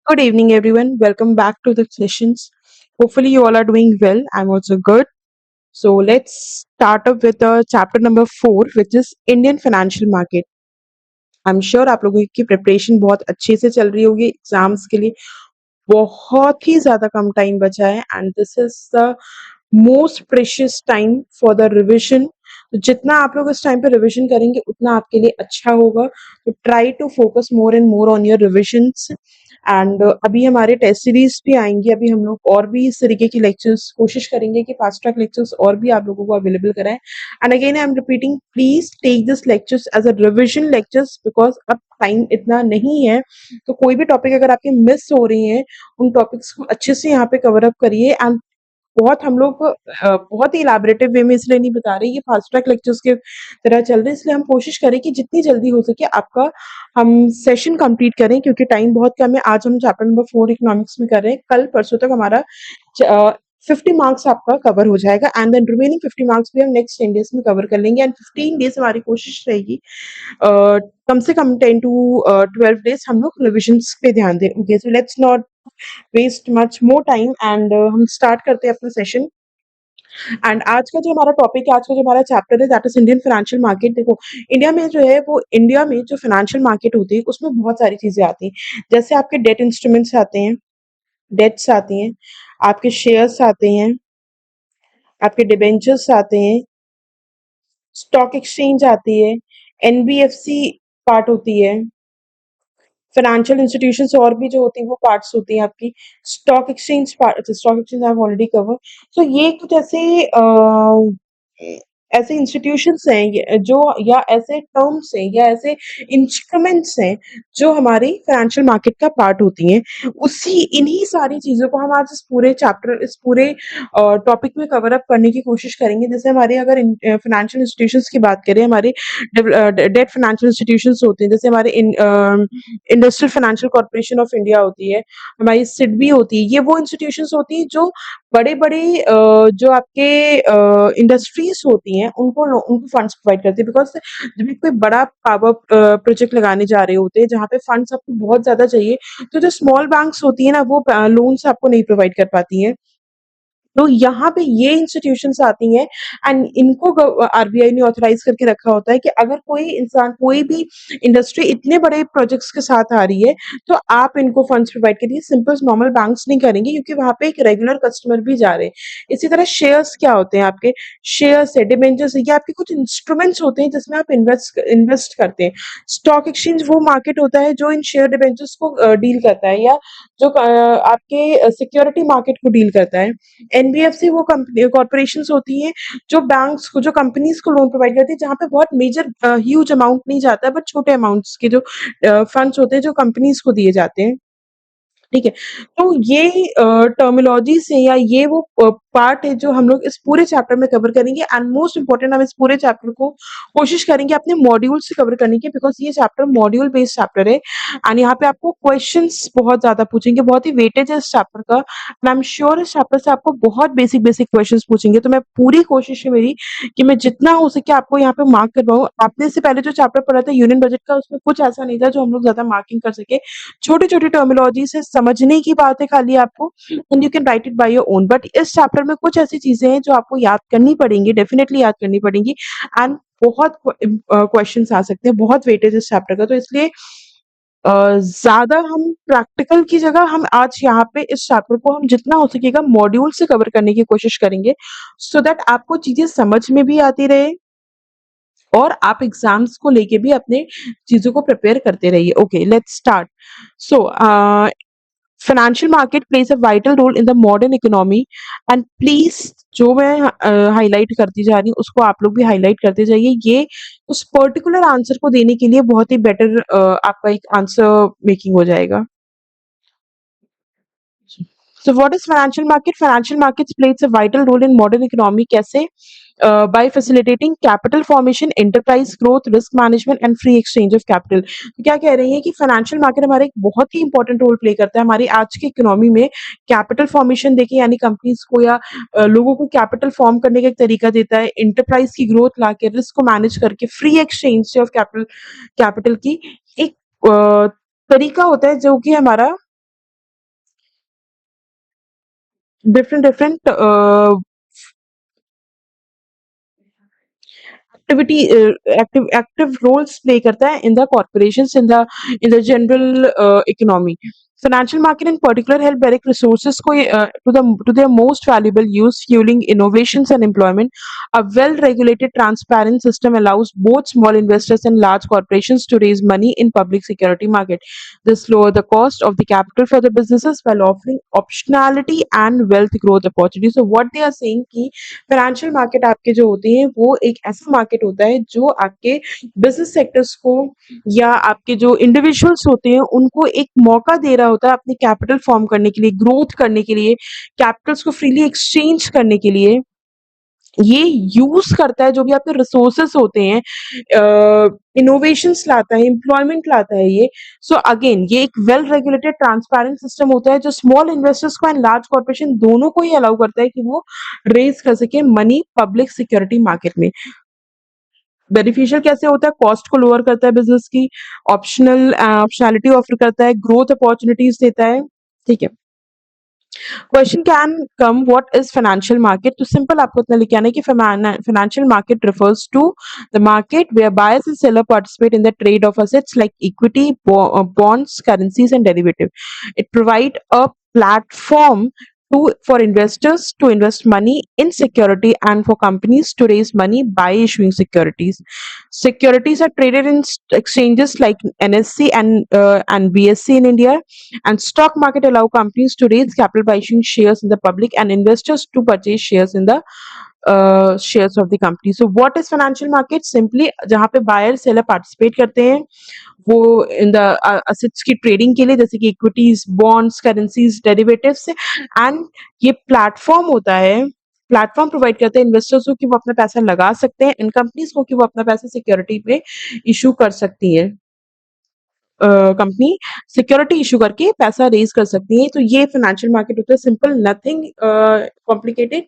Good evening, everyone. Welcome back to the sessions. Hopefully, you all are doing well. I'm also good. So, let's start up with chapter number 4, which is Indian financial market. I'm sure आप लोगों की preparation बहुत अच्छे से चल रही होगी exams के लिए बहुत ही ज़्यादा कम टाइम बचा है and this is the most precious time for the revision. तो जितना आप लोग इस टाइम पे रिविजन करेंगे उतना आपके लिए अच्छा होगा। तो try to focus more and more on your revisions एंड अभी हमारे टेस्ट सीरीज भी आएंगे। अभी हम लोग और भी इस तरीके की लेक्चर्स कोशिश करेंगे कि फास्ट ट्रैक लेक्चर्स और भी आप लोगों को अवेलेबल कराएं। And again I am repeating, please take this lectures as a revision lectures because अब टाइम इतना नहीं है। तो कोई भी टॉपिक अगर आपके मिस हो रही हैं उन टॉपिक्स को अच्छे से यहाँ पे कवर अप करिए। एंड बहुत हम लोग बहुत ही इलैबोरेटिव वे में इसलिए नहीं बता रहे, ये फास्ट ट्रैक लेक्चर्स के तरह चल रहे हैं, इसलिए हम कोशिश करें कि जितनी जल्दी हो सके आपका हम सेशन कंप्लीट करें क्योंकि टाइम बहुत कम है। आज हम चैप्टर नंबर 4 इकोनॉमिक्स में कर रहे हैं, कल परसों तक हमारा 50 मार्क्स आपका कवर हो जाएगा एंड देन रिमेनिंग 50 मार्क्स भी हम नेक्स्ट 10 डेज में कवर कर लेंगे। एंड 15 डेज हमारी कोशिश रहेगी कम से कम 10 to 12 डेज हम लोग रिविजन्स पे ध्यान दें। Okay, so let's not waste much more time and हम स्टार्ट करते हैं अपना सेशन। एंड आज का जो हमारा टॉपिक है, आज का जो हमारा चैप्टर है, that is Indian financial market. देखो, इंडिया में जो है वो इंडिया में जो फाइनेंशियल मार्केट होती है उसमें बहुत सारी चीजें आती हैं। जैसे आपके डेट इंस्ट्रूमेंट्स आते हैं, डेट्स आती हैं, आपके शेयर्स आते हैं, आपके डिबेंचर्स आते हैं, स्टॉक एक्सचेंज आती है, एनबीएफसी पार्ट होती है, फाइनेंशियल इंस्टीट्यूशंस और भी जो होती हैं वो पार्ट्स होती हैं आपकी। Stock exchange part, stock exchange I have already cover. So ये कुछ ऐसे ऐसे इंस्टीट्यूशंस हैं जो या ऐसे टर्म्स हैं या ऐसे इंस्ट्रूमेंट्स हैं जो हमारी फाइनेंशियल मार्केट का पार्ट होती हैं। उसी इन्हीं सारी चीजों को हम आज इस पूरे चैप्टर, इस पूरे टॉपिक में कवर अप करने की कोशिश करेंगे। जैसे हमारे अगर फाइनेंशियल इंस्टीट्यूशंस की बात करें, हमारे डेट फाइनेंशियल इंस्टीट्यूशंस होते हैं, जैसे हमारे industrial financial corporation of India होती है, हमारी सिडबी होती है। ये वो इंस्टीट्यूशंस होती हैं जो बड़े-बड़े जो आपके इंडस्ट्रीज होती हैं उनको फंड्स प्रोवाइड करती है। बिकॉज़ जब भी कोई बड़ा पावर प्रोजेक्ट लगाने जा रहे होते हैं जहाँ पे फंड्स आपको बहुत ज़्यादा चाहिए, तो जो स्मॉल बैंक्स होती है ना वो लोन्स आपको नहीं प्रोवाइड कर पाती हैं। तो यहाँ पे ये इंस्टीट्यूशंस आती हैं एंड इनको आरबीआई ने ऑथराइज करके रखा होता है कि अगर कोई इंसान, कोई भी इंडस्ट्री इतने बड़े प्रोजेक्ट्स के साथ आ रही है तो आप इनको फंड्स प्रोवाइड करिए। सिंपल नॉर्मल बैंक्स नहीं करेंगे क्योंकि वहां पे एक रेगुलर कस्टमर भी जा रहे हैं। इसी तरह शेयर्स क्या होते हैं आपके, शेयर्स है, डिबेंचर्स है, ये आपके कुछ इंस्ट्रूमेंट्स होते हैं जिसमें आप इन्वेस्ट करते हैं। स्टॉक एक्सचेंज वो मार्केट होता है जो इन शेयर डिबेंचर्स को डील करता है या जो आपके सिक्योरिटी मार्केट को डील करता है। एनबीएफसी वो कंपनी कॉर्पोरेशंस होती हैं जो बैंक्स को, जो कंपनीज को लोन प्रोवाइड करती है, जहाँ पे बहुत मेजर ह्यूज अमाउंट नहीं जाता है बट छोटे अमाउंट्स के जो फंड्स होते हैं जो कंपनीज को दिए जाते हैं। ठीक है। तो ये टर्मिनोलॉजीज़ है या ये वो पार्ट है जो हम लोग इस पूरे चैप्टर में कवर करेंगे एंड मोस्ट इम्पोर्टेंट हम इस पूरे चैप्टर को कोशिश करेंगे अपने मॉड्यूल से कवर करने की बिकॉज़ ये चैप्टर मॉड्यूल बेस्ड चैप्टर है एंड यहाँ पे आपको क्वेश्चंस बहुत ज़्यादा पूछेंगे, बहुत ही वेटेज है इस चैप्टर का एंड आई एम श्योर इस चैप्टर से आपको बहुत बेसिक क्वेश्चंस पूछेंगे। तो मैं पूरी कोशिश है मेरी कि मैं जितना हो सके आपको यहाँ पे मार्क करवाऊँ। आपने इससे पहले जो चैप्टर पढ़ा था यूनियन बजट का, उसमें कुछ ऐसा नहीं था जो हम लोग ज़्यादा मार्किंग कर सके। छोटी-छोटी टर्मिनोलॉजी से समझने की बात है खाली आपको and you can write it by your own. But इस चैप्टर में कुछ ऐसी चीजें हैं जो आपको याद करनी पड़ेंगी, डेफिनेटली याद करनी पड़ेंगी एंड बहुत क्वेश्चंस आ सकते हैं, बहुत वेटेज इस चैप्टर का। तो इसलिए ज्यादा हम प्रैक्टिकल की जगह हम आज यहाँ पे इस चैप्टर को हम जितना हो सकेगा मॉड्यूल से कवर करने की कोशिश करेंगे सो दैट आपको चीजें समझ में भी आती रहे और आप एग्जाम्स को लेके भी अपने चीजों को प्रिपेयर करते रहिए। Okay, let's start. So financial market plays a vital role in the modern economy and please जो मैं हाईलाइट करती जा रही हूँ उसको आप लोग भी हाईलाइट करते जाइए। ये उस पर्टिकुलर आंसर को देने के लिए बहुत ही बेटर आपका एक आंसर मेकिंग हो जाएगा। So what is financial market? Financial markets plays a vital role in modern economy. कैसे? by facilitating capital formation, enterprise growth, risk management and free exchange of capital। तो क्या कह रही हैं कि फाइनेंशियल मार्केट हमारा एक बहुत ही इंपॉर्टेंट रोल प्ले करता है हमारी आज की इकोनॉमी में। कैपिटल फॉर्मेशन देखिए यानी कंपनीज को या लोगों को कैपिटल फॉर्म करने का एक तरीका देता है, एंटरप्राइज की ग्रोथ लाके, रिस्क को मैनेज करके, free exchange of capital capital की एक तरीका होता है जो कि हमारा different different activity active roles play करता है in the corporations in the general economy. Financial market in particular help direct resources को to their most valuable use, fueling innovations and employment. A well-regulated, transparent system allows both small investors and large corporations to raise money in public security market. This lower the cost of the capital for the businesses while offering optionality and wealth growth opportunities. So what they are saying कि financial market आपके जो होते हैं वो एक ऐसा market होता है जो आपके बिजनेस सेक्टर्स को या आपके जो इंडिविजुअल्स होते हैं उनको एक मौका दे रहा होता है अपनी कैपिटल फॉर्म करने के लिए, ग्रोथ करने के लिए, कैपिटल्स को फ्रीली एक्सचेंज करने के लिए। ये यूज करता है जो भी आपके रिसोर्सेस होते हैं, इनोवेशंस लाता है, एम्प्लॉयमेंट लाता है ये। सो अगेन ये एक वेल रेगुलेटेड ट्रांसपेरेंट सिस्टम होता है जो स्मॉल इन्वेस्टर्स को एंड लार्ज कॉर्पोरेशन दोनों को ही अलाउ करता है कि वो रेज कर सके मनी पब्लिक सिक्योरिटी मार्केट में। बेनिफिशियल कैसे होता है? कॉस्ट को लोअर करता है बिजनेस की, ऑप्शनैलिटी ऑफर करता है, ग्रोथ अपॉर्चुनिटीज देता है। ठीक है। Question can come what is financial market? तो सिंपल आपको इतना लिख के आना है कि financial market refers to the market where buyers and seller participate in the trade of assets like equity, bonds, currencies and derivative. It provide a platform for investors to invest money in security and for companies to raise money by issuing securities. Securities are traded in exchanges like NSE and BSE in India, and stock market allow companies to raise capital by issuing shares in the public and investors to purchase shares in the shares of the company. So what is financial market? Simply जहाँ पे buyer seller participate करते हैं वो in the assets की trading के लिए, जैसे कि equities, bonds, currencies, derivatives, and ये प्लेटफॉर्म होता है, प्लेटफॉर्म प्रोवाइड करते हैं इन्वेस्टर्स को कि वो अपना पैसा लगा सकते हैं, इन कंपनीज को कि वो अपना पैसा सिक्योरिटी पे इशू कर सकती है। कंपनी सिक्योरिटी इशू करके पैसा रेज कर सकती है। तो ये फाइनेंशियल मार्केट होता है, simple, nothing complicated.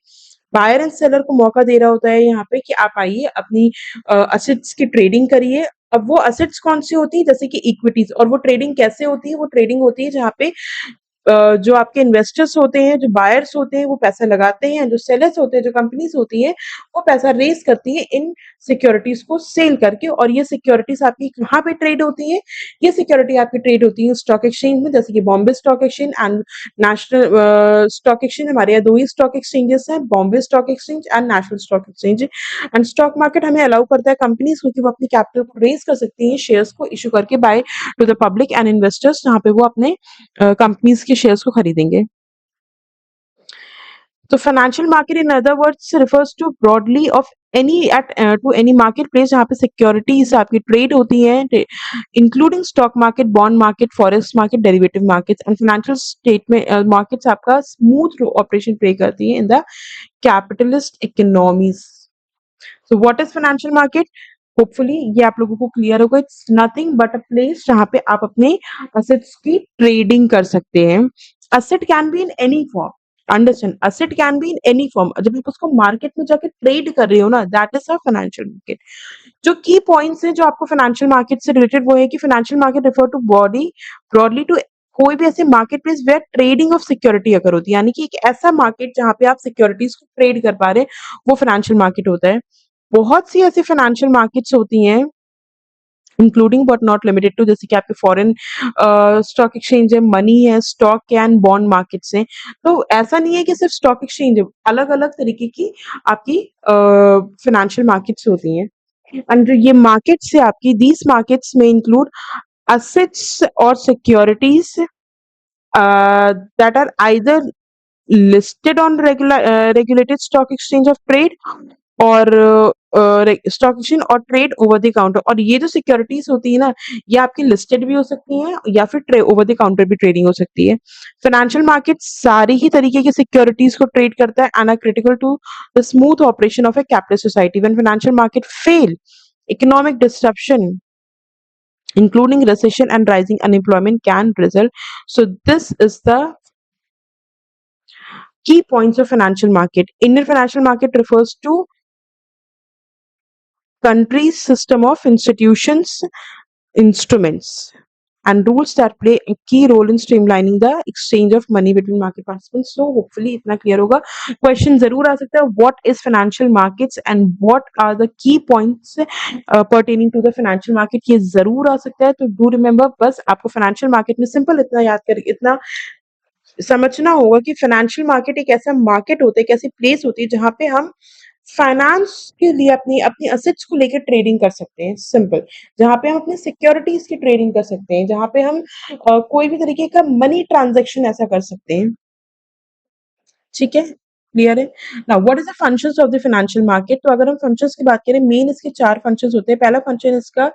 Buyer and seller को मौका दे रहा होता है यहाँ पे कि आप आइए अपनी असेट्स की ट्रेडिंग करिए। अब वो असेट्स कौन सी होती है? जैसे कि इक्विटीज। और वो ट्रेडिंग कैसे होती है? वो ट्रेडिंग होती है जहाँ पे जो आपके इन्वेस्टर्स होते हैं, जो बायर्स होते हैं वो पैसा लगाते हैं, जो सेलर्स होते हैं, जो कंपनीज होती हैं वो पैसा रेज करती है इन सिक्योरिटीज को सेल करके। और ये सिक्योरिटीज आपकी कहाँ पे ट्रेड होती है? ये सिक्योरिटी आपकी ट्रेड होती है स्टॉक एक्सचेंज में, जैसे कि Bombay Stock Exchange and national Stock exchange. हमारे यहाँ दो ही स्टॉक एक्सचेंजेस हैं, Bombay Stock Exchange and national Stock Exchange. And stock market हमें अलाउ करता है कंपनीज को कि वो अपनी कैपिटल को रेज कर सकती हैं शेयर्स को इशू करके by two the public and investors, जहाँ पे वो अपने कंपनीज के शेयर्स को खरीदेंगे। तो financial market in other words refers to broadly of any at to any marketplace जहाँ पे सिक्योरिटीज आपकी ट्रेड होती है, including stock market, bond market, forex market, derivative markets and financial statement markets आपका स्मूथ ऑपरेशन प्ले करती है in the capitalist economies. So what is financial market? Hopefully ये आप लोगों को क्लियर होगा। It's nothing but a place जहाँ पे आप अपने असेट्स की ट्रेडिंग कर सकते हैं। Asset can be in any form, understand, asset can be in any form. जब आप उसको मार्केट में जाके ट्रेड कर रहे हो ना, that is a financial market. जो की पॉइंट्स हैं जो आपको फाइनेंशियल मार्केट से रिलेटेड वो है कि financial market refer to body broadly to कोई भी ऐसे market place where trading of security अगर होती है, यानी कि एक ऐसा मार्केट जहाँ पे आप सिक्योरिटीज को ट्रेड कर पा रहे हैं वो फाइनेंशियल मार्केट होता है। बहुत सी ऐसी फाइनेंशियल मार्केट्स होती हैं including but not limited to, जैसे कि आपके फॉरेन स्टॉक एक्सचेंज है, मनी है, स्टॉक एंड बॉन्ड मार्केट्स हैं। तो ऐसा नहीं है कि सिर्फ स्टॉक एक्सचेंज है, अलग अलग तरीके की आपकी फाइनेंशियल मार्केट्स होती हैं। एंड जो ये मार्केट्स है आपकी, दीज मार्केट्स में include assets or securities that are either listed on regulated stock exchange of trade or stock exchange और ट्रेड ओवर द काउंटर, और ये जो सिक्योरिटीज होती है ना, ये आपकी लिस्टेड भी हो सकती हैं या फिर ट्रे ओवर द काउंटर भी ट्रेडिंग हो सकती है। फाइनेंशियल मार्केट सारी ही तरीके की सिक्योरिटीज को ट्रेड करता है and are critical to the smooth operation of a capital society. When financial market fail, economic disruption including recession and rising unemployment can result. So this is the key points of financial market. Indian financial market refers to country's system of institutions, instruments, and rules that play a key role in streamlining the exchange of money between market participants. So hopefully इतना clear होगा. Question जरूर आ सकता है, what is financial markets and what are the key points pertaining to the financial market, ये जरूर आ सकता है. तो do remember, बस आपको financial market में simple इतना याद कर, इतना समझना होगा कि फाइनेंशियल मार्केट एक ऐसा मार्केट होता है, एक ऐसी प्लेस होती है जहाँ पे हम फाइनेंस के लिए अपनी अपनी असेट्स को लेकर ट्रेडिंग कर सकते हैं, सिंपल। जहाँ पे हम अपनी सिक्योरिटीज की ट्रेडिंग कर सकते हैं, जहाँ पे हम कोई भी तरीके का मनी ट्रांजैक्शन ऐसा कर सकते हैं। ठीक है, क्लियर है। Now what is the functions of the financial market? तो अगर हम फंक्शंस की बात करें, मेन इसके 4 फंक्शंस होते हैं। पहला फंक्शन इसका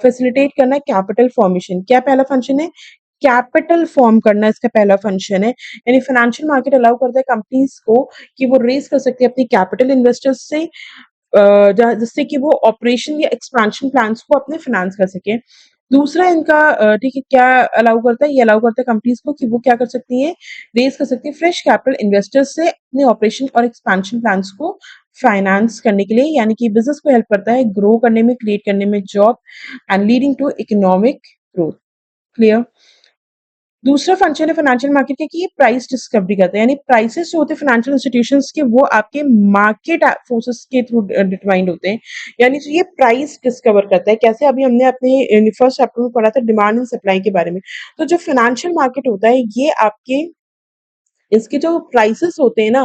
फैसिलिटेट करना है कैपिटल फॉर्मेशन। क्या पहला फंक्शन है? कैपिटल फॉर्म करना इसका पहला फंक्शन है। यानी फाइनेंशियल मार्केट अलाउ करता है कंपनीज को कि वो रेज कर सकती है अपनी कैपिटल इन्वेस्टर्स से, जिससे कि वो ऑपरेशन या एक्सपेंशन प्लान्स को अपने फाइनेंस कर सके। दूसरा इनका ठीक है, क्या अलाउ करता है? ये अलाउ करता है कंपनीज को कि वो क्या कर सकती है, रेज कर सकती है फ्रेश कैपिटल इन्वेस्टर्स से अपने ऑपरेशन और एक्सपेंशन प्लान्स को फाइनेंस करने के लिए, यानी कि बिजनेस को हेल्प करता है ग्रो करने में, क्रिएट करने में job and leading to economic growth. Clear. दूसरा फंक्शन है फाइनेंशियल मार्केट का कि ये प्राइस डिस्कवरी करता है, यानी प्राइसेस जो होते हैं फाइनेंशियल इंस्टीट्यूशंस के, वो आपके मार्केट फोर्सेस के थ्रू डिटरमाइंड होते हैं। यानी जो ये प्राइस डिस्कवर करता है, कैसे? अभी हमने अपने फर्स्ट चैप्टर में पढ़ा था डिमांड एंड सप्लाई के बारे में। तो जो फाइनेंशियल मार्केट होता है, ये आपके इसके जो प्राइसेस होते हैं ना,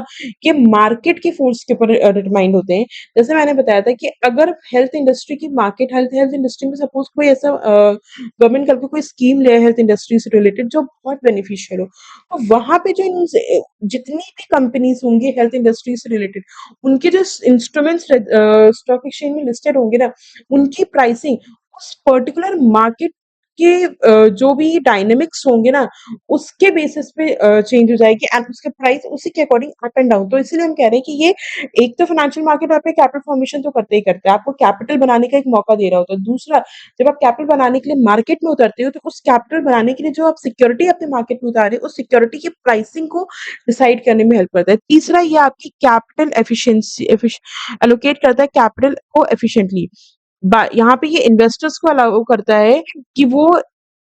ये मार्केट के फोर्स के ऊपर डिटरमाइंड होते हैं। जैसे मैंने बताया था कि अगर हेल्थ इंडस्ट्री की मार्केट, हेल्थ हेल्थ इंडस्ट्री में सपोज कोई ऐसा गवर्नमेंट करके कोई स्कीम ले हेल्थ इंडस्ट्री से रिलेटेड जो बहुत बेनिफिशियल हो, तो वहां पे जो जितनी भी कंपनीज होंगी हेल्थ इंडस्ट्री से रिलेटेड, उनके जो इंस्ट्रूमेंट्स स्टॉक एक्सचेंज में लिस्टेड होंगे ना, उनकी प्राइसिंग उस पर्टिकुलर मार्केट के जो भी डायनेमिक्स होंगे ना, उसके बेसिस पे चेंज हो जाएगी एंड उसके प्राइस उसी के अकॉर्डिंग अप एंड डाउन। तो इसीलिए हम कह रहे हैं कि ये एक तो फाइनेंशियल मार्केट आप कैपिटल फॉर्मेशन तो करते ही करते हैं, आपको कैपिटल बनाने का एक मौका दे रहा होता है। दूसरा, जब आप कैपिटल बनाने के लिए मार्केट में उतरते हो, तो उस कैपिटल बनाने के लिए जो आप सिक्योरिटी अपने मार्केट में उतारे, उस सिक्योरिटी की प्राइसिंग को डिसाइड करने में हेल्प करता है। तीसरा, ये आपकी कैपिटल एफिशिएंसी एलोकेट करता है कैपिटल को एफिशिएंटली। यहाँ पे ये इन्वेस्टर्स को अलाउ करता है कि वो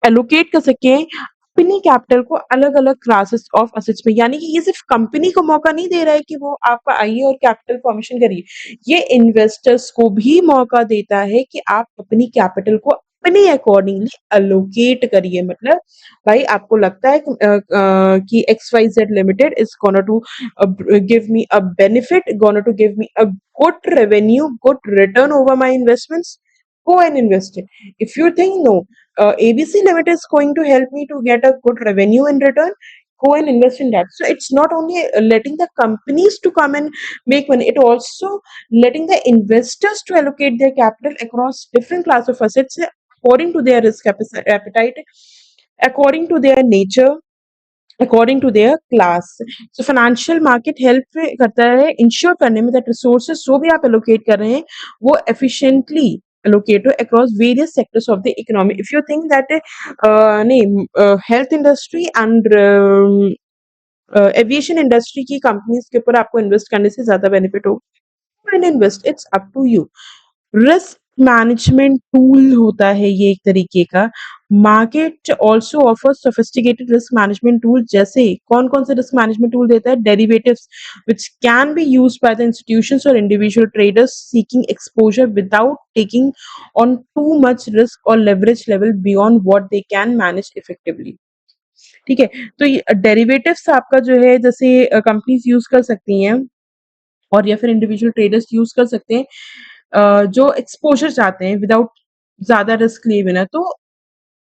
एलोकेट कर सकें अपनी कैपिटल को अलग अलग क्लासेस ऑफ असेट्स में। यानी कि ये सिर्फ कंपनी को मौका नहीं दे रहा है कि वो आपका आइए और कैपिटल फॉर्मेशन करिए, ये इन्वेस्टर्स को भी मौका देता है कि आप अपनी कैपिटल को अपने अकॉर्डिंगली अलोकेट करिए। मतलब भाई आपको लगता है कि XYZ limited is gonna to give me a benefit, going to give me a good revenue, good return over my investments, go and invest it. If you think no, ABC Limited is going to help me to get a good revenue in return, go and invest in that. So it's not only letting the companies to come and make money, it also letting the investors to allocate their capital across different class of assets according to their risk appetite, according to their nature, according to their class. So financial market help करता है ensure करने में that resources जो भी आप allocate कर रहे हैं वो एफिशिएंटली एलोकेट हो across various sectors of the economy. If you think that नहीं health industry and aviation industry की कंपनीज के ऊपर आपको इन्वेस्ट करने से ज्यादा बेनिफिट होगा, and invest, it's up to you. Risk management tool होता है ये एक तरीके का। Market also offer sophisticated risk management tool. जैसे कौन कौन से रिस्क मैनेजमेंट टूल देता है? Derivatives which can be used by the institutions और individual traders seeking exposure without taking on too much risk और leverage level beyond what they can manage effectively. ठीक है, तो ये डेरिवेटिव्स आपका जो है, जैसे कंपनीज यूज कर सकती हैं और या फिर इंडिविजुअल ट्रेडर्स यूज कर सकते हैं जो एक्सपोजर चाहते हैं विदाउट ज्यादा रिस्क लिए बिना। तो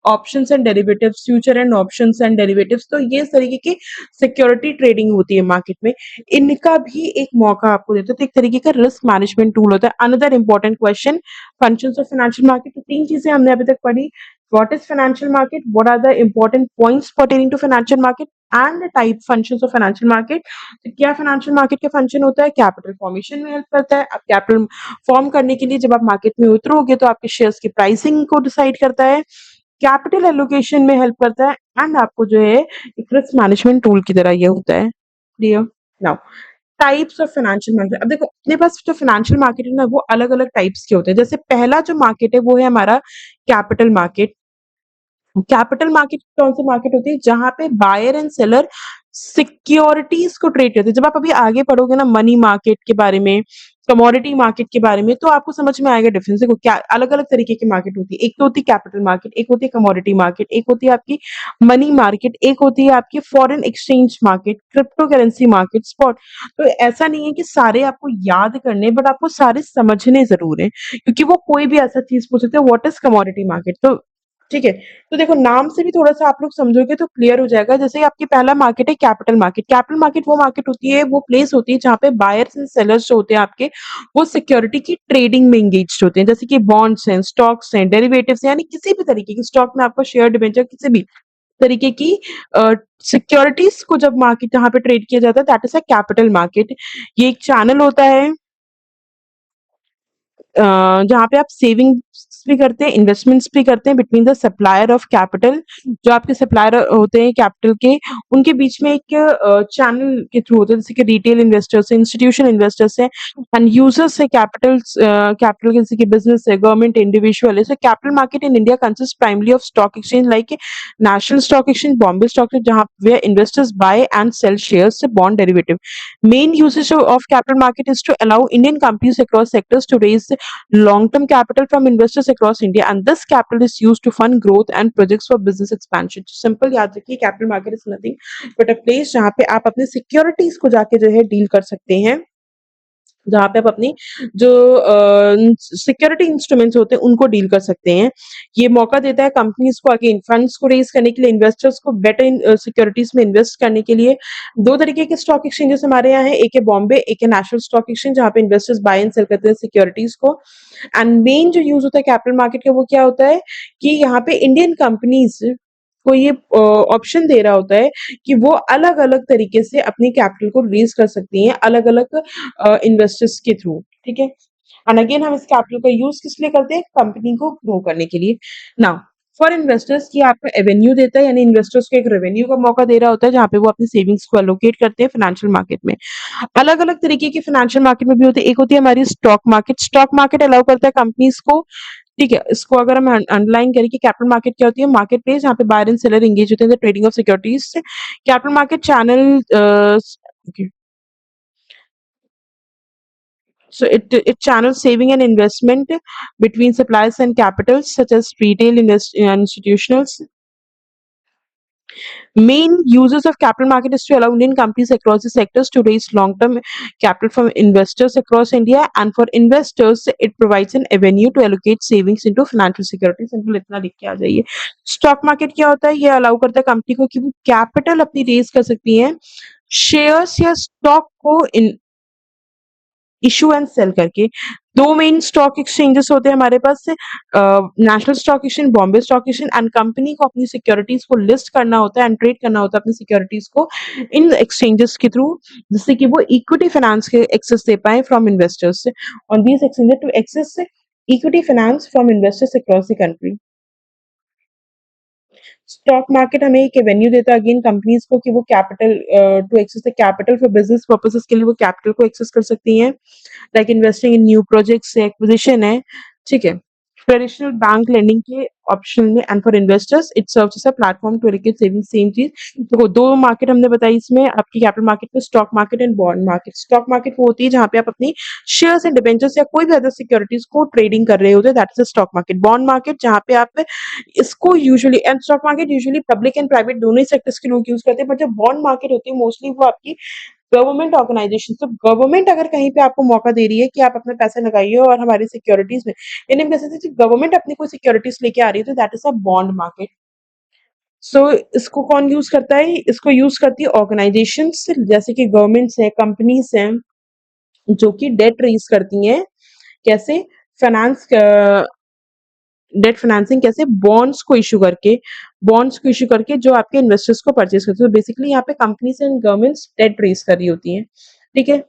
options and derivatives, future and options and derivatives, तो ये इस तरीके की सिक्योरिटी ट्रेडिंग होती है मार्केट में। इनका भी एक मौका आपको देता है, तो एक तरीके का रिस्क मैनेजमेंट टूल होता है। Another important question, functions of financial market, तो 3 चीज़ें हमने अभी तक पढ़ी। What is financial market, what are the important points pertaining to financial market and the type functions of financial market. तो क्या फाइनेंशियल मार्केट का फंक्शन होता है, कैपिटल फॉर्मेशन में हेल्प करता है। अब कैपिटल फॉर्म करने के लिए जब आप मार्केट में उतरोगे तो आपके शेयर्स की प्राइसिंग को डिसाइड करता है, कैपिटल एलोकेशन में हेल्प करता है एंड आपको जो है एक रिस्क मैनेजमेंट टूल की तरह ये होता है। Clear? Now types of financial market, अब देखो अपने पास जो फाइनेंशियल मार्केट है ना वो अलग अलग टाइप्स के होते हैं। जैसे पहला जो मार्केट है वो है हमारा कैपिटल मार्केट। कैपिटल मार्केट कौन सी मार्केट होती है, जहां पे बायर एंड सेलर सिक्योरिटीज को ट्रेड करते हैं। जब आप अभी आगे पढ़ोगे ना मनी मार्केट के बारे में, कमोडिटी मार्केट के बारे में, तो आपको समझ में आएगा डिफरेंस। देखो क्या अलग अलग तरीके की मार्केट होती है, एक तो होती है कैपिटल मार्केट, एक होती है कमोडिटी मार्केट, एक होती है आपकी मनी मार्केट, एक होती है आपकी foreign exchange market, crypto currency market, spot. तो ऐसा नहीं है कि सारे आपको याद करने, बट आपको सारे समझने जरूर है, क्योंकि वो कोई भी ऐसा चीज पूछ सकते हैं व्हाट इज कमोडिटी मार्केट। तो ठीक है, तो देखो नाम से भी थोड़ा-सा आप लोग समझोगे तो क्लियर हो जाएगा। जैसे आपकी पहला मार्केट है कैपिटल मार्केट। कैपिटल मार्केट वो मार्केट होती है, वो प्लेस होती है जहाँ पे बायर्स एंड सेलर्स जो होते हैं आपके, वो सिक्योरिटी की ट्रेडिंग में एंगेज्ड होते हैं। जैसे कि बॉन्ड्स हैं, स्टॉक्स हैं, डेरिवेटिव्स हैं, यानी किसी भी तरीके की स्टॉक में आपको शेयर, डिबेंचर, किसी भी तरीके की सिक्योरिटीज को जब मार्केट जहाँ पे ट्रेड किया जाता है, that is a capital market. ये एक चैनल होता है जहाँ पे आप सेविंग्स भी करते हैं, इन्वेस्टमेंट्स भी करते हैं between the supplier of capital. जो आपके सप्लायर होते हैं कैपिटल के, उनके बीच में एक चैनल के थ्रू होते हैं, जैसे कि रिटेल इन्वेस्टर्स हैं, इंस्टीट्यूशन इन्वेस्टर्स हैं एंड यूजर्स है कैपिटल्स, कैपिटल जैसे कि बिजनेस है, गवर्नमेंट, इंडिविजुअल है। So capital market in India consist primarily of stock exchange like national Stock Exchange, Bombay Stock exchange, जहाँ where investors buy and sell shares, से bond derivative. Main usage of capital market is to allow Indian companies across sectors to raise long-term capital from investors across India, and this capital is used to fund growth and projects for business expansion. Simple याद रखिए, capital market is nothing but a place जहाँ पे आप अपने securities को जाके जो है डील कर सकते हैं, जहाँ पे आप अपनी जो सिक्योरिटी इंस्ट्रूमेंट्स होते हैं उनको डील कर सकते हैं। ये मौका देता है कंपनीज को अगेन फंड्स को रेज करने के लिए, इन्वेस्टर्स को बेटर सिक्योरिटीज में इन्वेस्ट करने के लिए। दो तरीके के स्टॉक एक्सचेंजेस हमारे यहाँ है, एक है बॉम्बे, एक है नेशनल स्टॉक एक्सचेंज, जहाँ पे इन्वेस्टर्स बाय एंड सेल करते हैं सिक्योरिटीज को। एंड मेन जो यूज होता है कैपिटल मार्केट का वो क्या होता है कि यहाँ पे इंडियन कंपनीज को ये ऑप्शन दे रहा होता है कि वो अलग-अलग तरीके से अपनी कैपिटल को रेज़ कर सकती हैं अलग-अलग इन्वेस्टर्स के थ्रू, ठीक है? एंड अगेन हम इस कैपिटल का यूज़ किस लिए करते हैं? कंपनी को ग्रो करने के लिए। नाउ फॉर इन्वेस्टर्स ये आपको एवेन्यू देता है, यानी इन्वेस्टर्स को एक रेवेन्यू का मौका दे रहा होता है, जहाँ पे वो अपनी सेविंग्स को एलोकेट करते हैं फाइनेंशियल मार्केट में। अलग-अलग तरीके की फाइनेंशियल मार्केट में भी होती है। एक होती है हमारी stock market. Stock market allow करता है कंपनीज को, ठीक है, इसको अगर हम अंडरलाइन करें कि कैपिटल मार्केट क्या होती है, मार्केट प्लेस जहाँ पे बायर एंड सेलर एंगेज होते हैं the trading of securities. Capital market channel, okay. So it channels saving and investment between suppliers and capitals such as retail institutionals. Main uses of capital market is to allow Indian companies across the sectors to raise long-term capital from investors across India, and for investors, it provides an avenue to allocate savings into financial security. Simple इतना लिख के आ जाइए। Stock market क्या होता है? ये allow करता है कंपनी को कि वो कैपिटल अपनी रेज कर सकती है शेयर्स या स्टॉक को इश्यू एंड सेल करके। दो मेन स्टॉक एक्सचेंजेस होते हैं हमारे पास, National Stock Exchange, Bombay Stock Exchange, and company को अपनी सिक्योरिटीज को लिस्ट करना होता है एंड ट्रेड करना होता है अपनी सिक्योरिटीज को इन एक्सचेंजेस के थ्रू, जिससे कि वो इक्विटी फाइनेंस के एक्सेस दे पाए फ्रॉम इन्वेस्टर्स से on these exchanges to access equity finance from investors across the country. Stock market हमें एक एवेन्यू देता है अगेन कंपनीज को कि वो capital to access the capital for business purposes के लिए वो कैपिटल को एक्सेस कर सकती हैं, like investing in new projects, acquisition है, ठीक है। ट्रेडिशनल बैंक लेंडिंग के ऑप्शन में and for investors it serves as a platform to allocate saving, same चीज। तो दो मार्केट हमने बताई इसमें आपकी कैपिटल मार्केट में, stock market and bond market. Stock market वो होती है जहां पे आप अपनी शेयर्स एंड डिबेंचर्स या कोई भी अदर सिक्योरिटीज को ट्रेडिंग कर रहे होते हैं, that is a stock market. Bond market जहां पे आप इसको usually, and stock market usually public and private दोनों ही सेक्टर्स के लोग यूज करते हैं, बट जो बॉन्ड मार्केट होती है मोस्टली वो आपकी गवर्नमेंट ऑर्गेनाइजेशन, तो गवर्नमेंट अगर कहीं पे आपको मौका दे रही है कि आप अपने पैसे लगाइए और हमारी सिक्योरिटीज में, यानी हम कह सकते हैं गवर्नमेंट अपनी कोई सिक्योरिटीज लेके आ रही है, तो that is a bond market. So इसको कौन यूज़ करता है? इसको यूज़ करती है ऑर्गनाइज़ेशंस जैसे कि गवर्नमेंट्स हैं, कंपनीज़ हैं, जो कि डेट रेज़ करती हैं। कैसे? फाइनेंस डेट फाइनेंसिंग कैसे? बॉन्ड्स को इश्यू करके जो आपके इन्वेस्टर्स को परचेज़ करते हैं। तो बेसिकली यहाँ पे companies and governments debt raise कर रही होती हैं। ठीक है?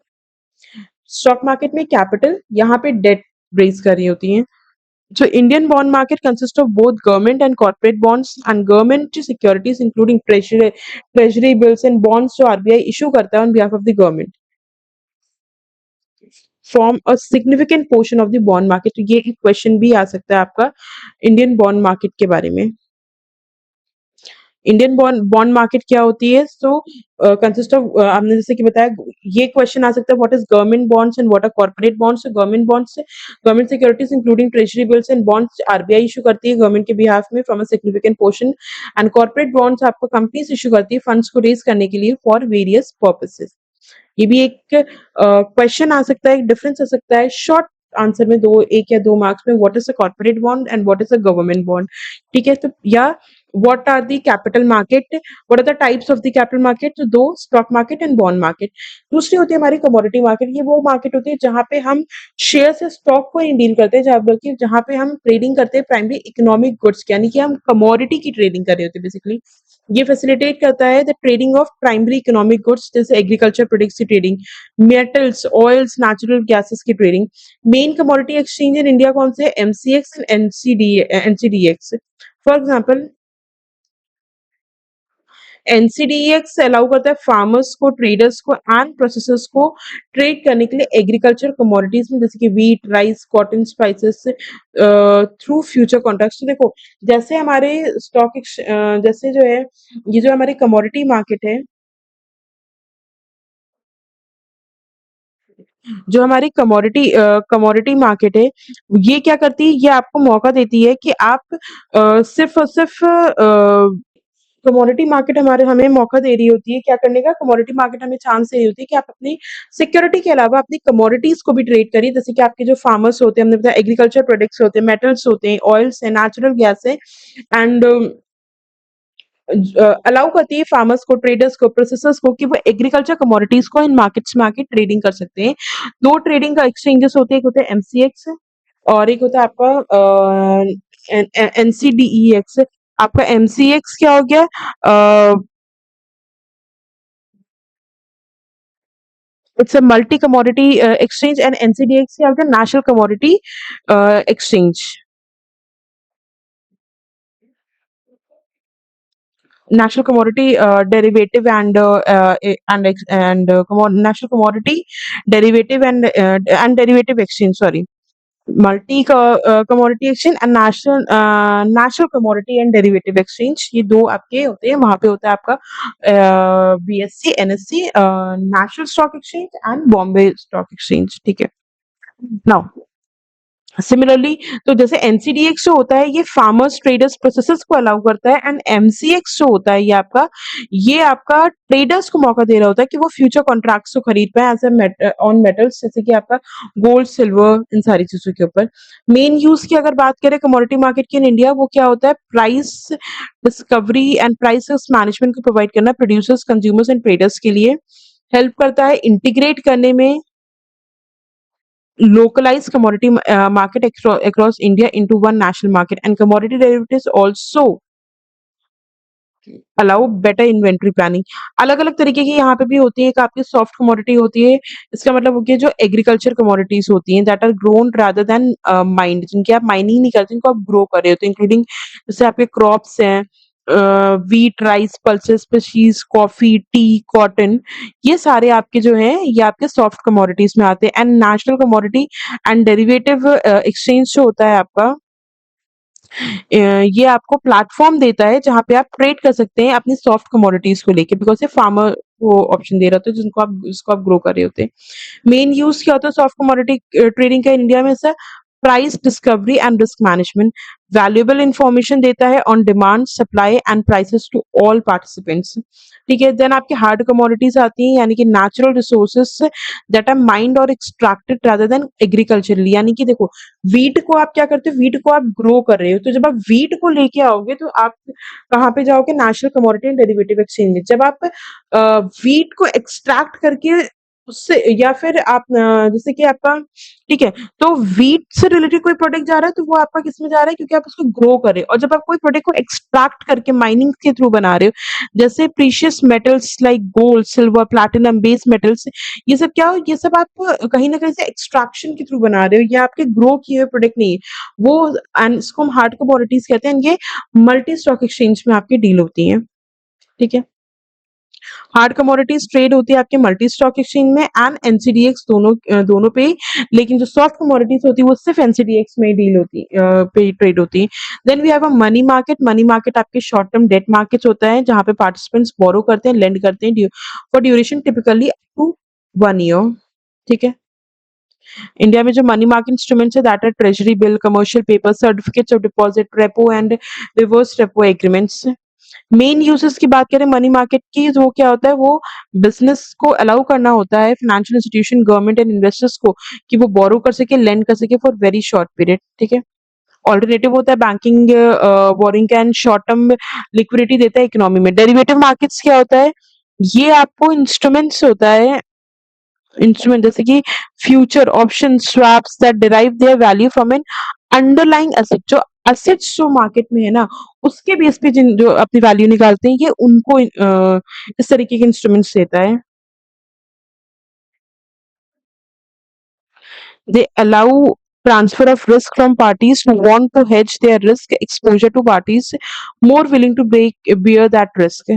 स्टॉक मार्केट में कैपिटल, यहाँ पे डेट रेज़ कर रही होती हैं। So Indian bond market consists of both government and corporate bonds and government securities including treasury bills and bonds जो RBI issue करता है on behalf of the government form a significant portion of the bond market। तो ये एक question भी आ सकता है आपका इंडियन बॉन्ड मार्केट के बारे में। इंडियन बॉन्ड मार्केट क्या होती है? सो कंसिस्ट ऑफ आपने जैसे कि बताया, ये क्वेश्चन आ सकता है what is government bonds and what are corporate bonds. Government bonds government securities including treasury bills and bonds RBI issue करती है गवर्नमेंट के बिहाफ में from a significant portion, and corporate bonds आपको कंपनीज इशू करती है funds को raise करने के लिए फॉर वेरियस पर्पसेस। ये भी एक क्वेश्चन आ सकता है, एक डिफरेंस आ सकता है शॉर्ट आंसर में, दो एक या दो मार्क्स में, what is a corporate bond and what is a government bond. ठीक है, तो या what are the capital market, what are the types of the capital market, तो दो stock market and bond market. दूसरी होती है हमारी कमोडिटी मार्केट। ये वो मार्केट होती है जहां पे हम शेयर से स्टॉक को नहीं डील करते, जहां बल्कि जहां पे हम ट्रेडिंग करते हैं प्राइमरी इकोनॉमिक गुड्स, यानी कि हम कमोडिटी की ट्रेडिंग कर रहे होते हैं बेसिकली। ये फैसिलिटेट करता है the trading of primary economic goods जैसे एग्रीकल्चर प्रोडक्ट्स की trading, metals, oils, natural gases की trading. Main commodity exchange in India कौन से? MCX and NCDEX. For example NCDEX allow करता है फार्मर्स को, ट्रेडर्स को एंड प्रोसेसर्स को ट्रेड करने के लिए एग्रीकल्चर कमोडिटीज में, जैसे कि wheat, rice, cotton, spices through future contracts. तो देखो, जैसे हमारे जैसे जो है, ये जो हमारी कमोडिटी मार्केट है, जो हमारी कमोडिटी मार्केट है, ये क्या करती है? ये आपको मौका देती है कि आप सिर्फ और सिर्फ कमोडिटी मार्केट हमारे हमें मौका दे रही होती है क्या करने का? कमोडिटी मार्केट हमें चांस दे रही होती है कि आप अपनी सिक्योरिटी के अलावा अपनी कमोडिटीज को भी ट्रेड करिए, जैसे कि आपके जो फार्मर्स होते हैं, हमने बताया एग्रीकल्चर प्रोडक्ट्स होते हैं, मेटल्स होते हैं, ऑयल्स है, नेचुरल गैस है, एंड अलाउ करती है फार्मर्स को, ट्रेडर्स को, प्रोसेसर्स को कि वो एग्रीकल्चर कमोडिटीज को इन मार्केट्स में आके ट्रेडिंग कर सकते हैं। दो ट्रेडिंग का एक्सचेंजेस होते हैं, एक होता है एमसीएक्स और एक होता है आपका एनसीडीईएक्स। आपका एमसीएक्स क्या हो गया? It's a multi commodity exchange, and NCDEX क्या हो गया? National commodity exchange, national commodity derivative and national commodity derivative and derivative exchange, sorry, multi commodity exchange and national commodity and derivative exchange, ये दो आपके होते हैं। वहां पे होता है आपका BSc, NSC, national Stock Exchange and Bombay Stock exchange. ठीक है, नाउ सिमिलरली, तो जैसे एनसीडीएक्स जो होता है ये फार्मर्स, ट्रेडर्स, प्रोसेसर्स को अलाउ करता है, एंड एमसीएक्स जो होता है ये आपका ट्रेडर्स को मौका दे रहा होता है कि वो फ्यूचर कॉन्ट्रैक्ट्स को खरीद पाए एज ऑन मेटल्स, जैसे कि आपका गोल्ड, सिल्वर, इन सारी चीजों के ऊपर। मेन यूज की अगर बात करें कमोडिटी मार्केट की इन इंडिया, वो क्या होता है? Price discovery and price management को प्रोवाइड करना प्रोड्यूसर्स, कंज्यूमर्स एंड ट्रेडर्स के लिए। हेल्प करता है इंटीग्रेट करने में localized commodity market across India into one national market, and commodity derivatives also allow better inventory planning. अलग अलग तरीके की यहाँ पे भी होती है। एक आपकी सॉफ्ट कमोडिटी होती है, इसका मतलब हो गया जो एग्रीकल्चर कमोडिटीज होती हैं that are grown rather than mined, जिनकी आप माइनिंग नहीं करते, जिनको आप ग्रो कर रहे होते हैं, इंक्लूडिंग जैसे आपके क्रॉप्स हैं, wheat, rice, pulses, species, coffee, T, cotton, ये सारे आपके जो हैं ये आपके सॉफ्ट कमोडिटीज में आते हैं। And national commodity and derivative exchange जो होता है आपका, ये आपको प्लेटफॉर्म देता है जहाँ पे आप ट्रेड कर सकते हैं अपनी सॉफ्ट कमोडिटीज को लेके, बिकॉज ये फार्मर को ऑप्शन दे रहा होता है जिसको आप ग्रो कर रहे होते हैं। मेन यूज क्या होता है सॉफ्ट कमोडिटी ट्रेडिंग का इंडिया में? Sir, price discovery and risk management, valuable information देता है on demand, supply and prices to all participants. ठीक है, देन आपकी हार्ड कमोडिटीज आती हैं, यानी कि natural resources that are mined और एक्सट्रैक्टेड रादर देन एग्रीकल्चरली। यानी कि देखो, वीट को आप क्या करते हो, वीट को आप ग्रो कर रहे हो, तो जब आप वीट को लेके आओगे तो आप कहाँ पे जाओगे, national commodity and derivative exchange में। जब आप वीट को एक्सट्रैक्ट करके उससे, या फिर आप जैसे कि आपका, ठीक है, तो वीट से रिलेटेड कोई प्रोडक्ट जा रहा है तो वो आपका किसमें जा रहा है, क्योंकि आप उसको ग्रो कर रहे हो। और जब आप कोई प्रोडक्ट को एक्सट्रैक्ट करके माइनिंग के थ्रू बना रहे हो, जैसे precious metals like gold, silver, platinum, base metals, ये सब क्या हो, ये सब आप कहीं ना कहीं से एक्सट्रैक्शन के थ्रू बना रहे हो, ये आपके ग्रो किए हुए प्रोडक्ट नहीं है वो। एंड इसको हम हार्ड कमोडिटीज कहते हैं, ये मल्टी स्टॉक एक्सचेंज में आपकी डील होती है। ठीक है, हार्ड कमोडिटीज ट्रेड होती है आपके मल्टी स्टॉक एक्सचेंज में एंड एनसीडीएक्स, दोनों पे ही। लेकिन जो सॉफ्ट कमोडिटीज होती है वो सिर्फ एनसीडीएक्स में डील होती पे ट्रेड होती है। Then we have a money market. Money market आपके शॉर्ट टर्म डेट मार्केट होता है, जहां पे पार्टिसिपेंट्स बोरो करते हैं, लेंड करते हैं for duration typically up to 1 year. ठीक है, इंडिया में जो मनी मार्केट इंस्ट्रूमेंट्स है that are treasury bill, commercial paper, certificates of deposit, repo and reverse repo agreements. Main uses की बात करें मनी मार्केट की, तो वो क्या होता है, वो बिजनेस को अलाउ करना होता है, financial institution, government and investors को, कि वो बोरो कर सके, लेंड कर सके फॉर वेरी शॉर्ट पीरियड। ठीक है, ऑल्टरनेटिव होता है banking, boring and short term liquidity देता है इकोनॉमी में। डेरिवेटिव मार्केट्स क्या होता है, ये आपको इंस्ट्रूमेंट्स होता है, इंस्ट्रूमेंट जैसे कि future option swaps that derive their value from N underlying asset. जो एसेट्स जो मार्केट में है ना, उसके बेस पे जिन जो अपनी वैल्यू निकालते हैं, ये उनको इस तरीके के इंस्ट्रूमेंट्स देता है। They allow transfer of risk from parties who want to hedge their risk exposure to parties more willing to bear that risk।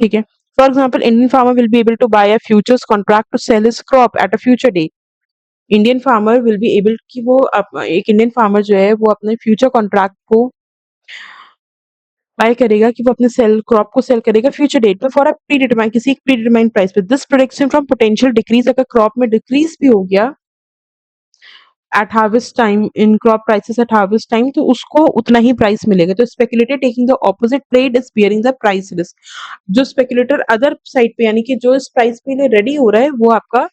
ठीक है, for example Indian farmer will be able to buy a futures contract to sell his crop at a future date. Indian farmer will be able कि वो एक Indian farmer जो है वो अपने future contract को बाय करेगा, कि वो अपने सेल क्रॉप को सेल करेगा फ्यूचर डेट पे फॉर अ प्री डिटरमाइन, किसी एक प्री डिटरमाइंड प्राइस पे। This protection from potential decrease, अगर क्रॉप में डिक्रीज भी हो गया at harvest time in crop prices at harvest time, तो उसको उतना ही प्राइस मिलेगा। तो speculator taking the opposite trade is bearing the price risk. जो स्पेकुलेटर अदर साइड पे, यानी कि जो इस प्राइस पे लिए रेडी हो रहा है, वो आपका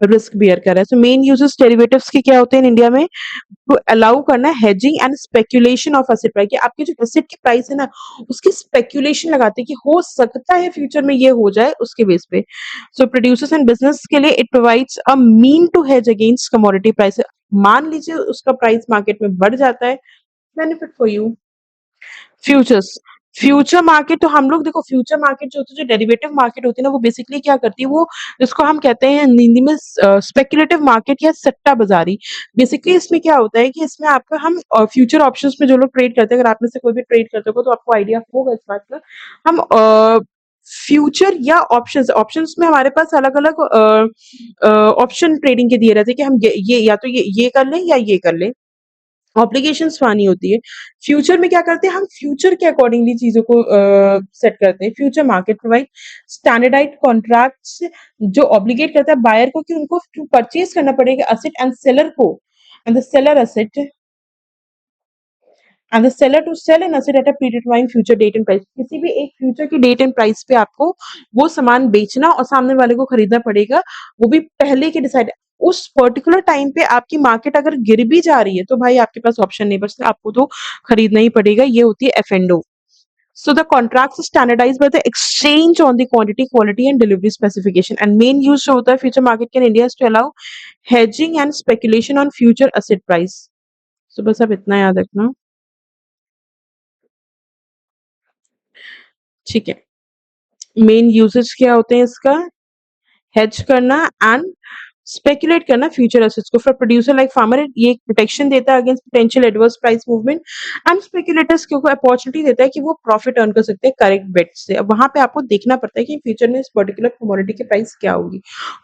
रिस्क बियर कर रहा है। सो मेन यूजेस डेरिवेटिव्स के क्या होते हैं इंडिया में, तो अलाउ करना hedging and speculation of asset price, कि आपके जो एसेट की प्राइस है ना, उसकी स्पेकुलेशन लगाते हैं कि हो सकता है फ्यूचर में ये हो जाए, उसके बेस पे। सो प्रोड्यूसर्स एंड बिजनेस के लिए it provides a mean to hedge against commodity price. मान लीजिए उसका प्राइस मार्केट में बढ़ जाता है, benefit for you. Futures, future market, तो हम लोग देखो, फ्यूचर मार्केट जो होती है, जो डेरिवेटिव मार्केट होती है ना, वो बेसिकली क्या करती है, वो जिसको हम कहते हैं हिंदी में स्पेकुलेटिव मार्केट या सट्टा बाजारी। बेसिकली इसमें क्या होता है कि इसमें आपका हम फ्यूचर ऑप्शंस में जो लोग ट्रेड करते हैं, अगर आप में से कोई भी ट्रेड करते हो तो आपको आइडिया होगा इस बात का। हम फ्यूचर या ऑप्शंस, ऑप्शंस में हमारे पास अलग अलग ऑप्शन ट्रेडिंग के दिए रहते हैं, कि हम ये या तो ये कर लें या ये कर लें, ऑब्लिगेशंस मानी होती है। फ्यूचर में क्या करते हैं, हम फ्यूचर के अकॉर्डिंगली चीज़ों को सेट करते हैं। Future market provide standardised contracts, जो ऑब्लिगेट करता है बायर को कि उनको टू परचेज करना पड़ेगा एसेट, एंड सेलर को, and the seller asset, and the seller to sell an asset at a predetermined future date and price. किसी भी एक फ्यूचर की डेट एंड प्राइस पे आपको वो सामान बेचना और सामने वाले को खरीदना पड़ेगा, वो भी पहले के डिसाइड। उस पर्टिकुलर टाइम पे आपकी मार्केट अगर गिर भी जा रही है, तो भाई आपके पास ऑप्शन नहीं बचता, आपको तो खरीदना ही पड़ेगा। ये होती है F and O. So the contracts are standardized by the exchange on the quantity, quality and delivery specification. And main use जो होता है future market के in India is to allow hedging and speculation on future asset price. So बस अब इतना याद रखना। ठीक है, मेन यूसेज क्या होते हैं इसका, हेज करना एंड स्पेकुलेट करना फ्यूचर एसेट्स को। फॉर प्रोड्यूसर लाइक फार्मर, ये प्रोटेक्शन देता है against potential adverse price movement, and speculators को अपॉर्चुनिटी देता है कि वो प्रॉफिट अर्न कर सकते हैं करेक्ट बेट से। अब वहां पे आपको देखना पड़ता है कि फ्यूचर में इस पर्टिकुलर कमोडिटी की प्राइस क्या होगी।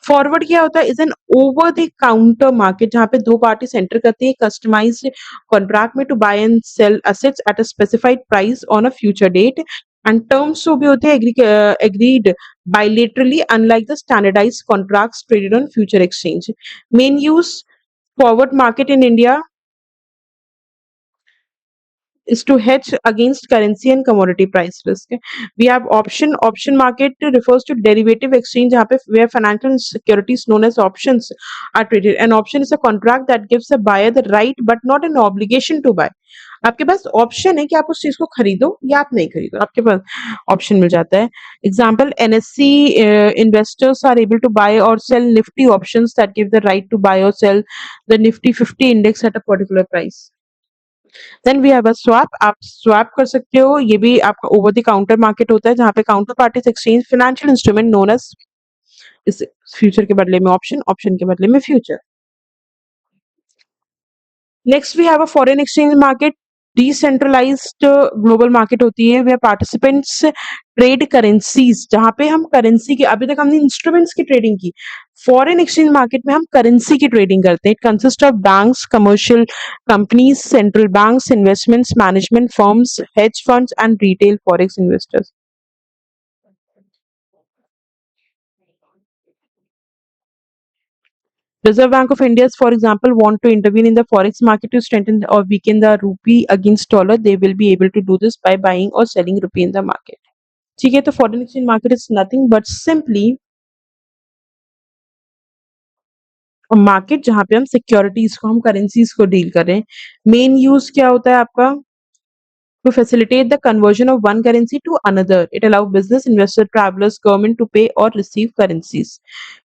फॉरवर्ड क्या होता है, is an over the counter market, जहां पे दो पार्टी एंटर करती है कस्टमाइज्ड कॉन्ट्रैक्ट में to buy and sell assets at a specified price on a future date. And terms जो भी होते हैं agreed bilaterally unlike the standardized contracts traded on future exchange. Main use forward market in India is to hedge against currency and commodity price risk. We have option. Option market refers to derivative exchange जहाँ पे where financial securities known as options are traded. An option is a contract that gives a buyer the right but not an obligation to buy. आपके पास option है कि आप उस चीज को खरीदो या आप नहीं खरीदो, आपके पास ऑप्शन मिल जाता है. Example NSC investors are able to buy or sell nifty options that give the right to buy or sell the nifty 50 index at a particular price. Then we have a swap. आप swap कर सकते हो. ये भी आपका over the counter market होता है जहाँ पे counter parties exchange financial instrument known as इस फ्यूचर के बदले में ऑप्शन, ऑप्शन के बदले में future. Next we have a foreign exchange market. Decentralized global market होती है वे पार्टिसिपेंट्स ट्रेड करेंसीज, जहां पे हम करेंसी की, अभी तक हमने इंस्ट्रूमेंट्स की ट्रेडिंग की. फॉरेन एक्सचेंज मार्केट में हम करेंसी की ट्रेडिंग करते हैं. It consist of banks, commercial companies, central banks, investments management firms, hedge funds and retail forex investors. Reserve Bank of India, for example, want to intervene in the forex market to strengthen or weaken the rupee against dollar. They will be able to do this by buying or selling rupee in the market. ठीक है, तो foreign exchange market is nothing but simply market जहां पे हम securities को, हम currencies को deal करें. मेन यूज क्या होता है आपका? To facilitate the conversion of one currency to another. It allow business, investor, travelers, government to pay और receive currencies.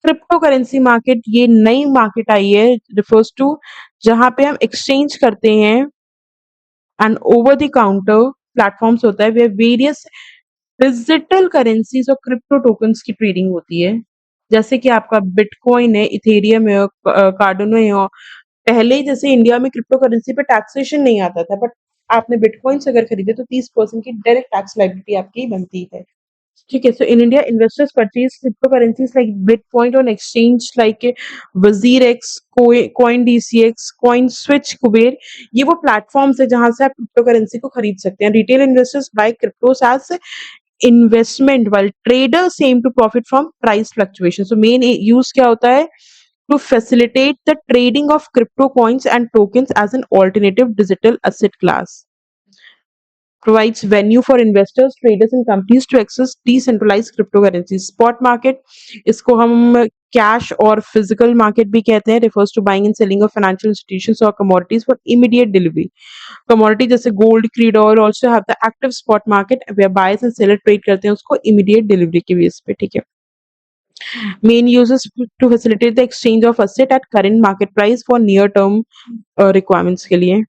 Crypto currency market ये नई मार्केट आई है, रिफर्स टू जहां पे हम एक्सचेंज करते हैं and over the counter platforms होता है वे वेरियस डिजिटल करेंसीज और क्रिप्टो टोकन्स की ट्रेडिंग होती है. जैसे कि आपका बिटकॉइन है, इथेरियम है, कार्डोनो है. और पहले जैसे इंडिया में क्रिप्टो करेंसी पे टैक्सेशन नहीं आता था, बट आपने बिटकॉइंस अगर खरीदे तो 30% की डायरेक्ट टैक्स लायबिलिटी आपकी बनती है. ठीक है, so in India investors purchase crypto currencies like bitcoin on exchange like WazirX, CoinDCX, CoinSwitch, Kuber. ये वो प्लेटफॉर्म्स है जहां से आप क्रिप्टो करेंसी को खरीद सकते हैं. Retail investors buy cryptos as investment while traders aim to profit from price fluctuation. So main use क्या होता है? To facilitate the trading of crypto coins and tokens as an alternative digital asset class. Provides venue for investors, traders and companies to access decentralized cryptocurrencies. Spot market, इसको हम cash और physical market भी कहते हैं. refers to buying and selling of financial institutions or commodities for immediate delivery. Commodity जैसे gold, crude oil also have the active spot market where buyers and sellers trade करते हैं उसको immediate delivery के base पे. ठीक है. Main uses to facilitate the exchange of asset at current market price for near term requirements के लिए.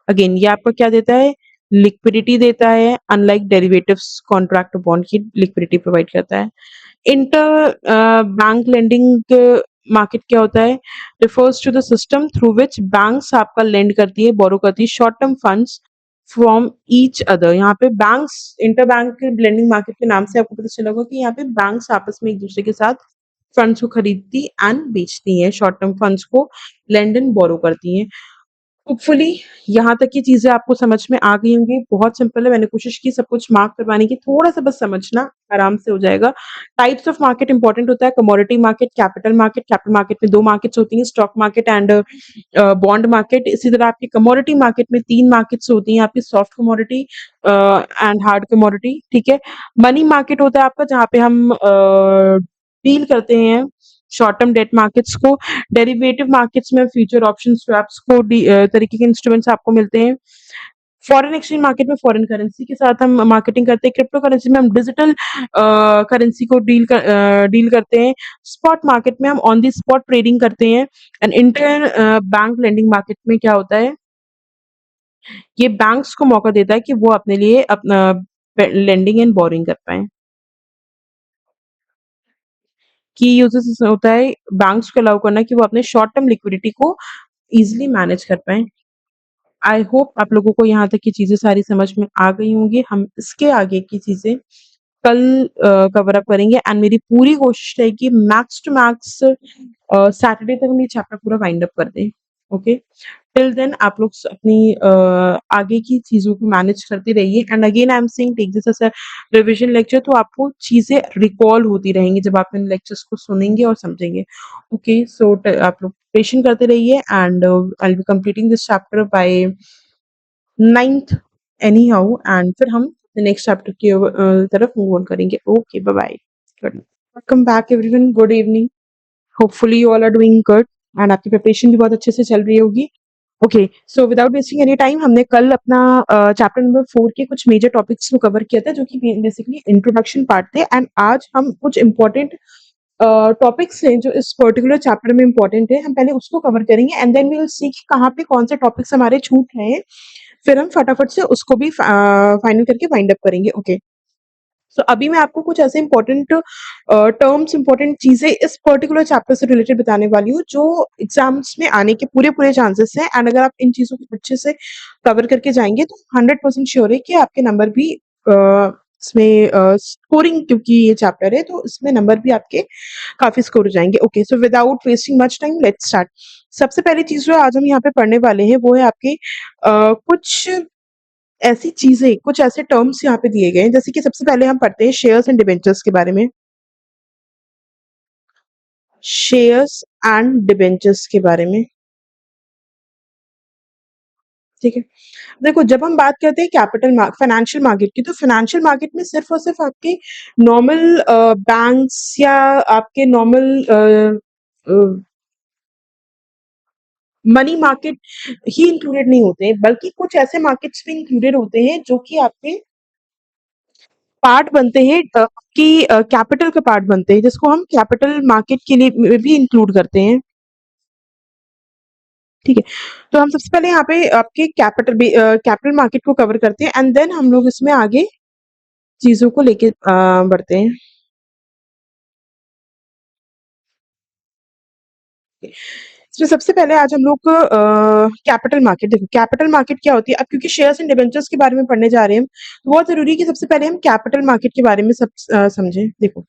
Again ये आपको क्या देता है? लिक्विडिटी देता है. अनलाइक डेरिवेटिव्स, कॉन्ट्रैक्ट बॉन्ड की लिक्विडिटी प्रोवाइड करता है. इंटर बैंक लेंडिंग मार्केट क्या होता है? Refers to the system through which banks आपका लेंड करती है, बोरो करती है short term funds from each other. यहाँ पे banks, inter bank lending market के नाम से आपको पता चला होगा कि यहाँ पे बैंक्स आपस में एक दूसरे के साथ फंड्स को खरीदती एंड बेचती हैं, शॉर्ट टर्म फंड्स को लेंड एंड बोरो करती हैं. होपफुली यहाँ तक की चीजें आपको समझ में आ गई होंगी. बहुत सिंपल है, मैंने कोशिश की सब कुछ मार्क करवाने की, थोड़ा सा बस समझना, आराम से हो जाएगा. टाइप्स ऑफ मार्केट इंपॉर्टेंट होता है. Commodity market, capital market. Capital market में दो मार्केट्स होती हैं, stock market and bond market. इसी तरह आपकी कमोडिटी मार्केट में तीन मार्केट्स होती हैं, आपकी soft commodity and hard commodity. ठीक है. मनी मार्केट होता है आपका जहाँ पे हम डील करते हैं शॉर्ट टर्म डेट मार्केट्स को. डेरिवेटिव मार्केट्स में फ्यूचर ऑप्शन स्वैप्स को तरीके के इंस्ट्रूमेंट्स आपको मिलते हैं. फॉरेन एक्सचेंज मार्केट में फॉरेन करेंसी के साथ हम मार्केटिंग करते हैं. क्रिप्टो करेंसी में हम डिजिटल करेंसी को डील करते हैं. स्पॉट मार्केट में हम ऑन दी स्पॉट ट्रेडिंग करते हैं. And inter bank lending market में क्या होता है? ये बैंक्स को मौका देता है कि वो अपने लिए अपना लेंडिंग एंड बोरिंग कर पाए. की यूजेस इसमें होता है बैंक्स को अलाउ करना कि वो अपने शॉर्ट टर्म लिक्विडिटी को इजीली मैनेज कर पाएँ. आई होप आप लोगों को यहाँ तक की चीज़ें सारी समझ में आ गई होंगी. हम इसके आगे की चीज़ें कल कवर अप करेंगे एंड मेरी पूरी कोशिश रहेगी कि मैक्स टू मैक्स सैटरडे तक हम ये चैप्टर पूरा वाइंड अप कर दें. ओके? टिल देन आप लोग अपनी आगे की चीज़ों को मैनेज करते रहिए and again I am saying take this as a revision lecture, तो आपको चीज़ें रिकॉल होती रहेंगी जब आप इन लेक्चर्स को सुनेंगे और समझेंगे। ओके, सो आप लोग प्रिपरेशन करते रहिए and I will be completing this chapter by 9th anyhow and फिर हम नेक्स्ट चैप्टर की तरफ मूव ऑन करेंगे। Okay, bye bye. Good. Welcome back everyone, good evening. Hopefully you all are doing good and आपकी preparation भी बहुत अच्छे से चल रही होगी। Okay, so without wasting any time हमने कल अपना चैप्टर नंबर 4 के कुछ मेजर टॉपिक्स को कवर किया था जो कि बेसिकली इंट्रोडक्शन पार्ट थे एंड आज हम कुछ इंपॉर्टेंट टॉपिक्स हैं जो इस पर्टिकुलर चैप्टर में इंपॉर्टेंट है, हम पहले उसको कवर करेंगे and then we will see कि कहाँ पे कौन से टॉपिक्स हमारे छूट रहे हैं, फिर हम फटाफट से उसको भी फाइनल करके वाइंड अप करेंगे। ओके, सो अभी मैं आपको कुछ ऐसे इंपॉर्टेंट टर्म्स, इंपॉर्टेंट चीजें इस पर्टिकुलर चैप्टर से रिलेटेड बताने वाली हूँ जो एग्जाम्स में आने के पूरे पूरे चांसेस हैं एंड अगर आप इन चीजों को अच्छे से कवर करके जाएंगे तो 100% श्योर है कि आपके नंबर भी इसमें स्कोरिंग, क्योंकि ये चैप्टर है तो इसमें नंबर भी आपके काफी स्कोर हो जाएंगे। Okay, so without wasting much time let's start. सबसे पहली चीज जो आज हम यहाँ पे पढ़ने वाले हैं वो है आपके कुछ ऐसी चीजें, कुछ ऐसे टर्म्स यहाँ पे दिए गए हैं, जैसे कि सबसे पहले हम पढ़ते हैं शेयर्स एंड डिबेंचर्स के बारे में। शेयर्स एंड डिबेंचर्स के बारे में, ठीक है। देखो, जब हम बात करते हैं फाइनेंशियल मार्केट की, तो फाइनेंशियल मार्केट में सिर्फ और सिर्फ आपके नॉर्मल बैंक्स या आपके नॉर्मल मनी मार्केट ही इंक्लूडेड नहीं होते हैं, बल्कि कुछ ऐसे मार्केट्स भी इंक्लूडेड होते हैं जो कि आपके पार्ट बनते हैं, कि कैपिटल के पार्ट बनते हैं, जिसको हम कैपिटल मार्केट के लिए भी इंक्लूड करते हैं। ठीक है, तो हम सबसे पहले यहाँ पे आपके कैपिटल मार्केट को कवर करते हैं एंड देन हम लोग इसमें आगे चीजों को लेके बढ़ते हैं। इसमें सबसे पहले आज हम लोग कैपिटल मार्केट, देखो कैपिटल मार्केट क्या होती है। अब क्योंकि शेयर्स एंड डिबेंचर्स के बारे में पढ़ने जा रहे हैं हम, तो बहुत जरूरी है कि सबसे पहले हम कैपिटल मार्केट के बारे में सब समझें। देखो,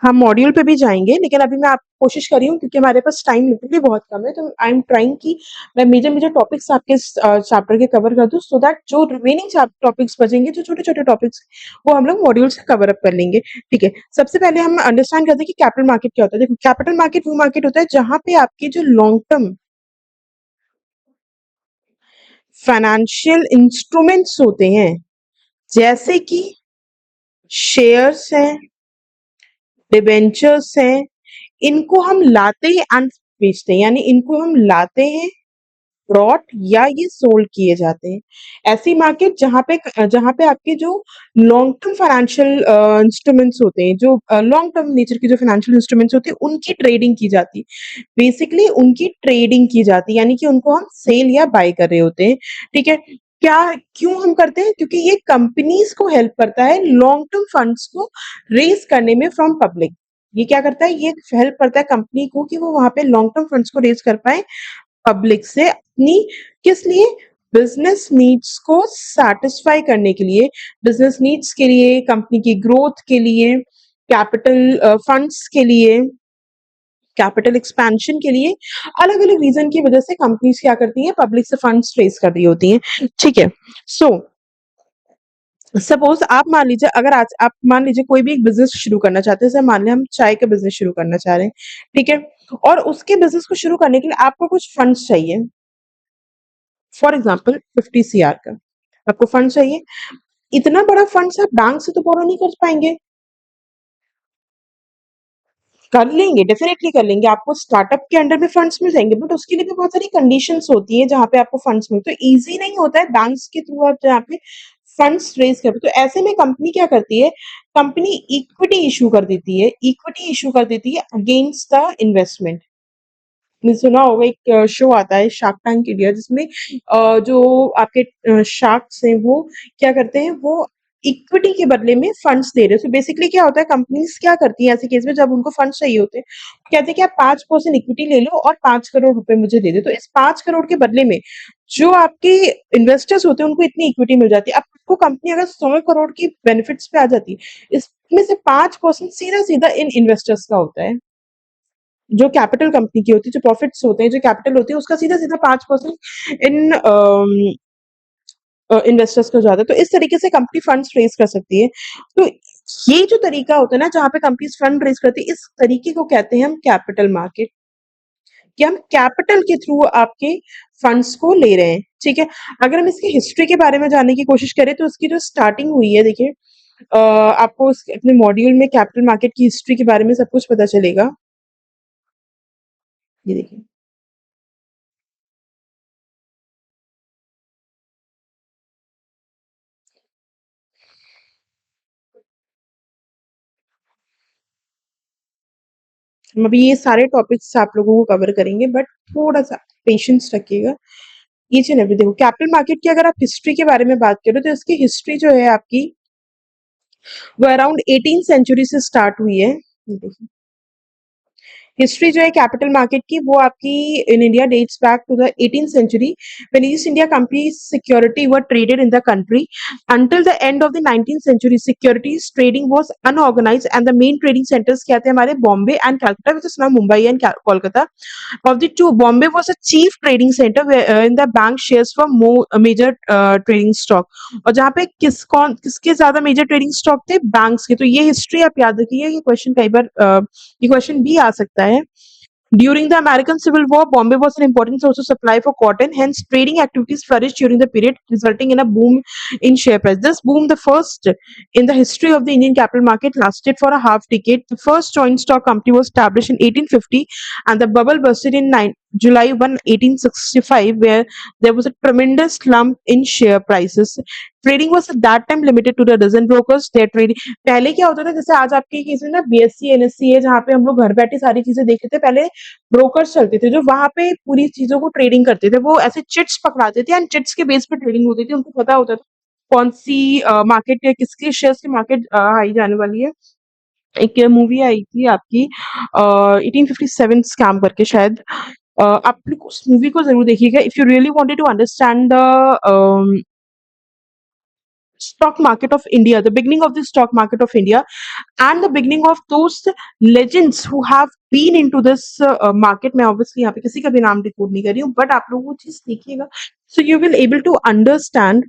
हम मॉड्यूल पे भी जाएंगे लेकिन अभी मैं आप कोशिश कर रही हूँ क्योंकि हमारे पास टाइम लिटरली बहुत कम है, तो आई एम ट्राइंग कि मैं मेजर मेजर टॉपिक्स आपके चैप्टर के कवर कर दूं सो दैट जो रिमेनिंग टॉपिक्स बचेंगे, जो छोटे छोटे टॉपिक्स, वो हम लोग मॉड्यूल से कवर अप कर लेंगे। ठीक है, सबसे पहले हम अंडरस्टैंड करते हैं कि कैपिटल मार्केट क्या होता है। देखो, कैपिटल मार्केट वो मार्केट होता है जहां पे आपके जो लॉन्ग टर्म फाइनेंशियल इंस्ट्रूमेंट्स होते हैं, जैसे कि शेयर्स हैं, डिबेंचर्स हैं, इनको हम लाते हैं एंड बेचते हैं, यानी इनको हम लाते हैं, ब्रॉट या ये सोल्ड किए जाते हैं। ऐसी मार्केट जहां पे आपके जो लॉन्ग टर्म फाइनेंशियल इंस्ट्रूमेंट्स होते हैं, जो लॉन्ग टर्म नेचर के जो फाइनेंशियल इंस्ट्रूमेंट्स होते हैं, उनकी ट्रेडिंग की जाती है। बेसिकली उनकी ट्रेडिंग की जाती है, यानी कि उनको हम सेल या बाय कर रहे होते हैं। ठीक है, क्या क्यों हम करते हैं? क्योंकि ये कंपनीज को हेल्प करता है लॉन्ग टर्म फंड्स को रेज करने में फ्रॉम पब्लिक। ये क्या करता है? ये हेल्प करता है कंपनी को कि वो वहां पे लॉन्ग टर्म फंड्स को रेज कर पाए पब्लिक से, अपनी किस लिए? बिजनेस नीड्स को सैटिस्फाई करने के लिए, बिजनेस नीड्स के लिए, कंपनी की ग्रोथ के लिए, कैपिटल फंड्स के लिए, कैपिटल एक्सपेंशन के लिए, अलग अलग रीजन की वजह से कंपनीज क्या करती हैं? पब्लिक से फंड्स रेज कर रही होती हैं। ठीक है, सो सपोज आप मान लीजिए, अगर आज आप मान लीजिए कोई भी एक बिजनेस शुरू करना चाहते हैं, जैसे मान लें हम चाय का बिजनेस शुरू करना चाह रहे हैं। ठीक है, और उसके बिजनेस को शुरू करने के लिए आपको कुछ फंड्स चाहिए, फॉर एग्जाम्पल 50 CR का आपको फंड चाहिए। इतना बड़ा फंड आप बैंक से तो बोरो नहीं कर पाएंगे। कर लेंगे, डेफिनेटली कर लेंगे, आपको स्टार्टअप के अंडर में फंड्स मिल जाएंगे, बट उसके लिए भी बहुत सारी कंडीशंस होती है जहां पे आपको फंड्स मिलते हैं, तो इजी नहीं होता है बैंक्स के थ्रू आप जहाँ पे फंड्स रेज कर। तो ऐसे में कंपनी क्या करती है? कंपनी इक्विटी इशू कर देती है, इक्विटी इशू कर देती है अगेंस्ट द इन्वेस्टमेंट। आपने सुना होगा एक शो आता है शार्क टैंक इंडिया, जिसमें जो आपके शार्क्स हैं वो क्या करते हैं? वो इक्विटी के बदले में फंड्स दे रहे हैं। सो बेसिकली क्या होता है, कंपनीज क्या करती हैं ऐसे केस में जब उनको फंड्स चाहिए होते हैं, कहते हैं कि आप 5% इक्विटी ले लो और 5 करोड़ रुपए मुझे दे दो। तो इस 5 करोड़ के बदले में जो आपके इन्वेस्टर्स होते हैं उनको इतनी इक्विटी मिल जाती है। अब आपको कंपनी अगर 100 करोड़ की बेनिफिट्स पे आ जाती है, इसमें से 5% सीधा सीधा इन इन्वेस्टर्स का होता है। जो कैपिटल कंपनी की होती है, जो प्रॉफिट्स होते हैं, जो कैपिटल होती है, उसका सीधा-सीधा 5% इन इन्वेस्टर्स को जाता है। तो इस तरीके से कंपनी फंड्स रेज़ कर सकती है। तो ये जो तरीका होता है ना, जहाँ पे कंपनीज़ फंड रेज़ करती है, इस तरीके को कहते हैं हम कैपिटल मार्केट, कि हम कैपिटल के थ्रू आपके फंड्स को ले रहे हैं, ठीक है? अगर हम इसकी हिस्ट्री के बारे में जानने की कोशिश करें, तो इसकी जो स्टार्टिंग हुई है, देखिए आपको उस अपने मॉड्यूल में कैपिटल मार्केट की हिस्ट्री के बारे में सब कुछ पता चलेगा। ये देखिए। हम अभी ये सारे टॉपिक्स आप लोगों को कवर करेंगे, बट थोड़ा-सा पेशेंस रखिएगा। ईच एंड एवरी देखो, कैपिटल मार्केट की अगर आप हिस्ट्री के बारे में बात करें, तो इसकी हिस्ट्री जो है आपकी, वो अराउंड 18th सेंचुरी से स्टार्ट हुई है। ये देखिए, हिस्ट्री जो है कैपिटल मार्केट की, वो आपकी in India dates back to the 18th century when East India Company's security were traded in the country. Until the end of the 19th century, securities trading was unorganized and the main trading centers क्या थे हमारे, Bombay and Calcutta, which is now Mumbai and Kolkata. Of the two, Bombay was a chief trading center in the bank shares for major trading stock. और जहाँ पे किसके ज्यादा major trading stock थे, banks के। तो ये हिस्ट्री आप याद रखिए, ये क्वेश्चन कई बार ये क्वेश्चन भी आ सकता है। During the American Civil War, Bombay was an important source of supply for cotton. Hence, trading activities flourished during the period, resulting in a boom in share price. This boom, the first in the history of the Indian capital market, lasted for a half decade. The first joint stock company was established in 1850, and the bubble bursted in July 1, 1865, where there was a tremendous slump in share prices. Trading was at that time limited to the dozen brokers. Their trading पहले क्या होता था, जैसे आज आपके case में ना BSc NSC है, जहाँ पे हम लोग घर बैठे सारी चीजें देख लेते थे। पहले ब्रोकर्स चलते थे, जो वहां पे पूरी चीजों को ट्रेडिंग करते थे। वो ऐसे चिट्स पकड़ाते थे एंड चिट्स के बेस पे ट्रेडिंग होती थी। उनको पता होता था कौन सी मार्केट या किसके शेयर्स की मार्केट हाई जाने वाली है। एक मूवी आई थी आपकी 1857 स्कैम करके शायद। आप लोग उस मूवी को जरूर देखिएगा if you really wanted to understand the stock market of India, the beginning of the stock market of India, and the beginning of those legends who have been into this market. मैं obviously यहाँ पे किसी का भी नाम record नहीं कर रही हूँ, बट आप लोग वो चीज देखिएगा, so you will able to understand,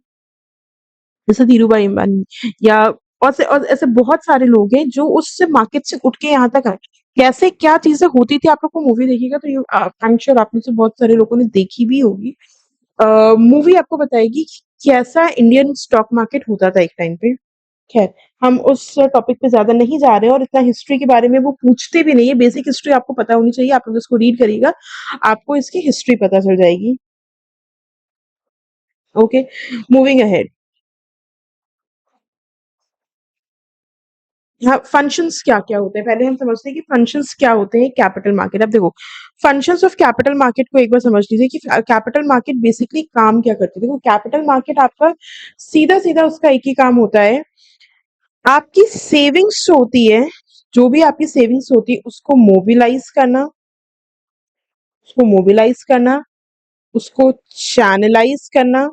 जैसे धीरूभाई अंबानी या और ऐसे बहुत सारे लोग हैं जो उस मार्केट से उठ के यहाँ तक आए। कैसे क्या चीजें होती थी, आप लोग को मूवी देखिएगा तो यू आई एम श्योर आप में से बहुत सारे लोगों ने देखी भी होगी। मूवी आपको बताएगी कि कैसा इंडियन स्टॉक मार्केट होता था एक टाइम पे। खैर, हम उस टॉपिक पे ज्यादा नहीं जा रहे हैं, और इतना हिस्ट्री के बारे में वो पूछते भी नहीं है। बेसिक हिस्ट्री आपको पता होनी चाहिए, आप लोग इसको रीड करिएगा, आपको इसकी हिस्ट्री पता चल जाएगी। Okay, moving ahead. हाँ, फंक्शंस क्या-क्या होते हैं? पहले हम समझते हैं कि फंक्शंस क्या होते हैं कैपिटल मार्केट। अब देखो, फंक्शंस ऑफ कैपिटल मार्केट को एक बार समझ लीजिए कि कैपिटल मार्केट बेसिकली काम क्या करती है। देखो, कैपिटल मार्केट आपका सीधा-सीधा उसका एक ही काम होता है, आपकी सेविंग्स जो होती है, जो भी आपकी सेविंग्स होती है, उसको मोबिलाइज़ करना, उसको चैनलाइज़ करना,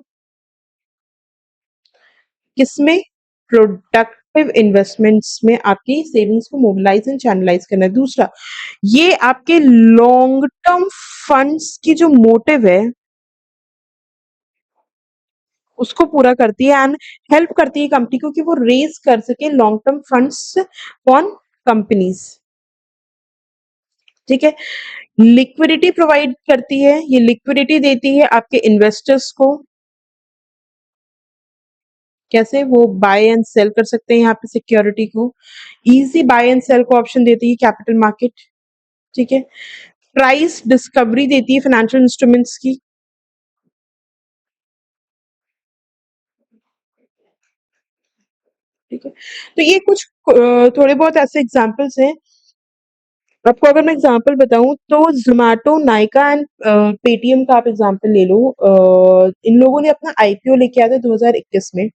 किसमें? प्रोडक्टिव इन्वेस्टमेंट्स में आपकी सेविंग्स को मोबिलाइज़ एंड चैनलाइज़ करना है। दूसरा, ये आपके लॉन्ग टर्म फंड्स की जो मोटिव है, उसको पूरा करती है एंड हेल्प करती है कंपनी को कि वो रेज़ कर सके long term funds on companies, ठीक है? लिक्विडिटी प्रोवाइड करती है, ये लिक्विडिटी देती है आपके इन्वेस्टर्स को। कैसे? वो बाय एंड सेल कर सकते हैं यहाँ पे सिक्योरिटी को। ईज़ी बाय एंड सेल को ऑप्शन देती है कैपिटल मार्केट, ठीक है? प्राइस डिस्कवरी देती है फाइनेंशियल इंस्ट्रूमेंट्स की, ठीक है? तो ये कुछ थोड़े बहुत ऐसे एग्जांपल्स हैं। आपको अगर मैं एग्जांपल बताऊं, तो ज़ोमैटो, नायका एंड पेटीएम का आप एग्जांपल ले लो। इन लोगों ने अपना आईपीओ लेके आया था 2021 में।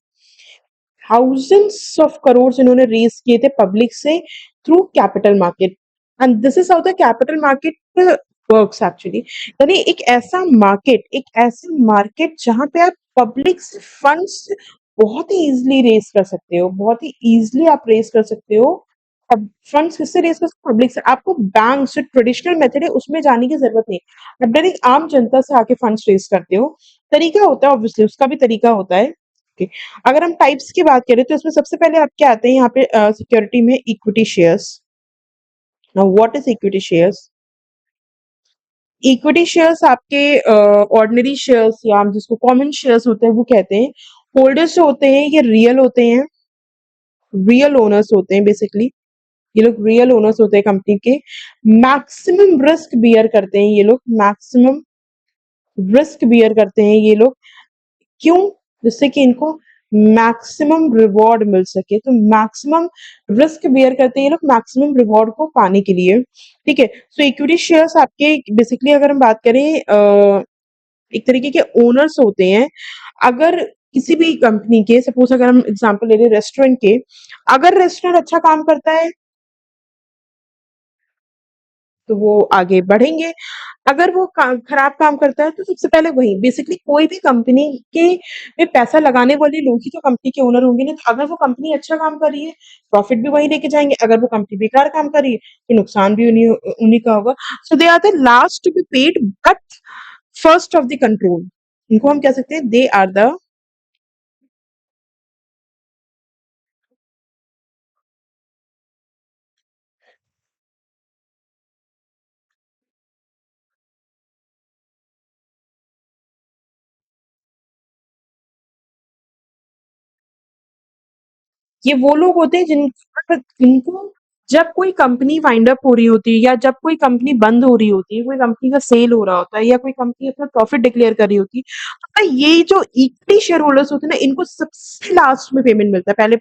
थाउजेंड्स ऑफ करोड़ इन्होंने रेज किए थे पब्लिक से through capital market, and this is how the capital market works actually. यानी एक ऐसा मार्केट जहां पे आप पब्लिक से फंड्स बहुत ही इजीली रेज कर सकते हो, बहुत ही इजीली आप रेज कर सकते हो अब फंड्स किससे रेज़ कर सकते हैं? पब्लिक से। आपको बैंक जो ट्रेडिशनल मेथड है उसमें जाने की ज़रूरत नहीं है। आप डायरेक्ट आम जनता से आके फंड्स रेज़ करते हो। तरीका होता है ऑब्वियसली उसका भी तरीका होता है। ओके। अगर हम टाइप्स की बात करें तो इसमें सबसे पहले आपके आते हैं यहाँ पे सिक्योरिटी में equity shares. Now what is equity shares? Equity shares आपके ऑर्डिनरी शेयर्स या हम जिसको कॉमन शेयर्स होते हैं वो कहते हैं। होल्डर्स जो होते हैं ये रियल होते हैं, रियल ओनर्स होते हैं बेसिकली। ये लोग रियल ओनर्स होते हैं कंपनी के। मैक्सिमम रिस्क बियर करते हैं ये लोग, मैक्सिमम रिस्क बियर करते हैं ये लोग। क्यों? जिससे कि इनको मैक्सिमम रिवॉर्ड मिल सके। तो मैक्सिमम रिस्क बियर करते हैं ये लोग मैक्सिमम रिवॉर्ड को पाने के लिए। ठीक है? सो इक्विटी शेयर्स आपके बेसिकली अगर हम बात करें एक तरीके के ओनर्स होते हैं। अगर किसी भी कंपनी के सपोज़ अगर हम एग्ज़ाम्पल ले रहे हैं रेस्टोरेंट के, अगर रेस्टोरेंट अच्छा काम करता है तो वो आगे बढ़ेंगे। अगर वो खराब काम करता है तो सबसे पहले वही बेसिकली कोई भी कंपनी के में पैसा लगाने वाले लोग ही तो कंपनी के ओनर होंगे ना। तो अगर वो कंपनी अच्छा काम कर रही है प्रॉफिट भी वही लेके जाएंगे, अगर वो कंपनी बेकार काम कर रही है तो नुकसान भी उन्हीं उन्हीं का होगा। So they are the last to be paid but first of the control. इनको हम कह सकते हैं दे आर द। ये वो लोग होते हैं जिनको जब कोई कंपनी वाइंड अप हो रही होती है या जब कोई कंपनी बंद हो रही होती है, कोई कंपनी का सेल हो रहा होता है या कोई कंपनी अपना प्रॉफिट डिक्लेयर कर रही होती है, तो ये जो इक्विटी शेयर होल्डर्स होते हैं ना, इनको सबसे लास्ट में पेमेंट मिलता है। पहले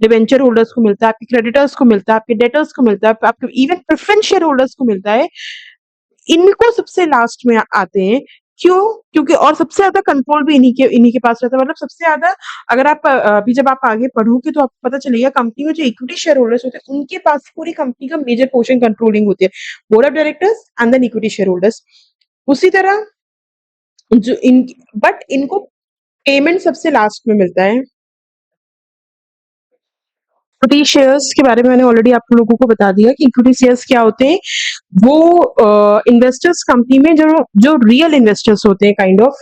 डिवेंचर होल्डर्स को मिलता है, आपके क्रेडिटर्स को मिलता है, आपके डेटर्स को मिलता है, आपके इवन प्रेफरेंस शेयर होल्डर्स को मिलता है। इनको सबसे लास्ट में आते हैं। क्यों? क्योंकि और सबसे ज़्यादा कंट्रोल भी इन्हीं के पास रहता है। मतलब सबसे ज़्यादा अगर आप अभी जब आप आगे पढ़ोगे तो आपको पता चलेगा कंपनी में जो इक्विटी शेयर होल्डर्स होते हैं, उनके पास पूरी कंपनी का मेजर पोर्शन कंट्रोलिंग होती है। Board of directors and then equity share holders. उसी तरह जो इन बट इनको पेमेंट सबसे लास्ट में मिलता है। इक्विटी शेयर्स के बारे में मैंने ऑलरेडी आप लोगों को बता दिया कि इक्विटी शेयर्स क्या होते हैं। वो इन्वेस्टर्स कंपनी में जो जो रियल इन्वेस्टर्स होते हैं काइंड ऑफ,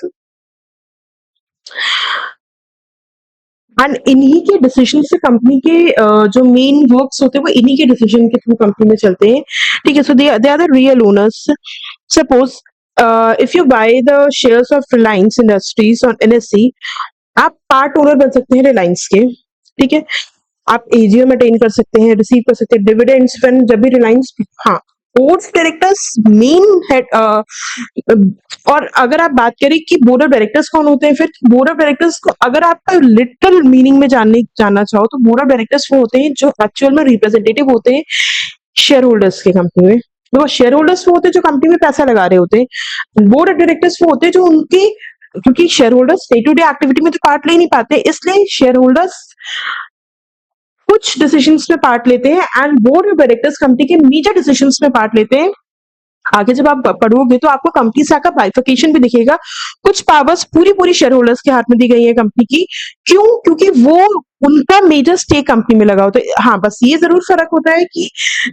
एंड इन्हीं के डिसीजन से कंपनी के जो मेन वर्क्स होते हैं वो इन्हीं के डिसीजन के थ्रू कंपनी में चलते हैं। ठीक है? So they are the real owners. Suppose if you buy the shares of Reliance Industries on NSC, आप पार्ट ओनर बन सकते हैं रिलायंस के। ठीक है? आप एजीएम अटेंड कर सकते हैं, रिसीव कर सकते हैं डिविडेंड्स व्हेन जब भी रिलायंस। हाँ, board of directors main head. और अगर आप बात करें कि बोर्ड ऑफ डायरेक्टर्स कौन होते हैं, फिर बोर्ड ऑफ डायरेक्टर्स को अगर आपका लिटरल मीनिंग में जानना चाहो तो बोर्ड ऑफ डायरेक्टर्स वो होते हैं जो एक्चुअल में रिप्रेजेंटेटिव होते हैं शेयर होल्डर्स के कंपनी में। तो शेयर होल्डर्स वो होते हैं जो कंपनी में पैसा लगा रहे होते हैं। बोर्ड ऑफ डायरेक्टर्स वो होते हैं जो उनके, क्योंकि share holders day to day activity में तो पार्ट ले नहीं पाते, इसलिए शेयर होल्डर्स कुछ डिसीजंस में पार्ट लेते हैं and board of directors company के मेजर डिसीजंस में पार्ट लेते हैं। आगे जब आप पढ़ोगे तो आपको कंपनी से आकर बाइफिकेशन भी दिखेगा। कुछ पावर्स पूरी शेयर होल्डर्स के हाथ में दी गई है कंपनी की। क्यों? क्योंकि वो उनका मेजर स्टेक कंपनी में लगा होता है। हाँ, बस ये जरूर फर्क होता है कि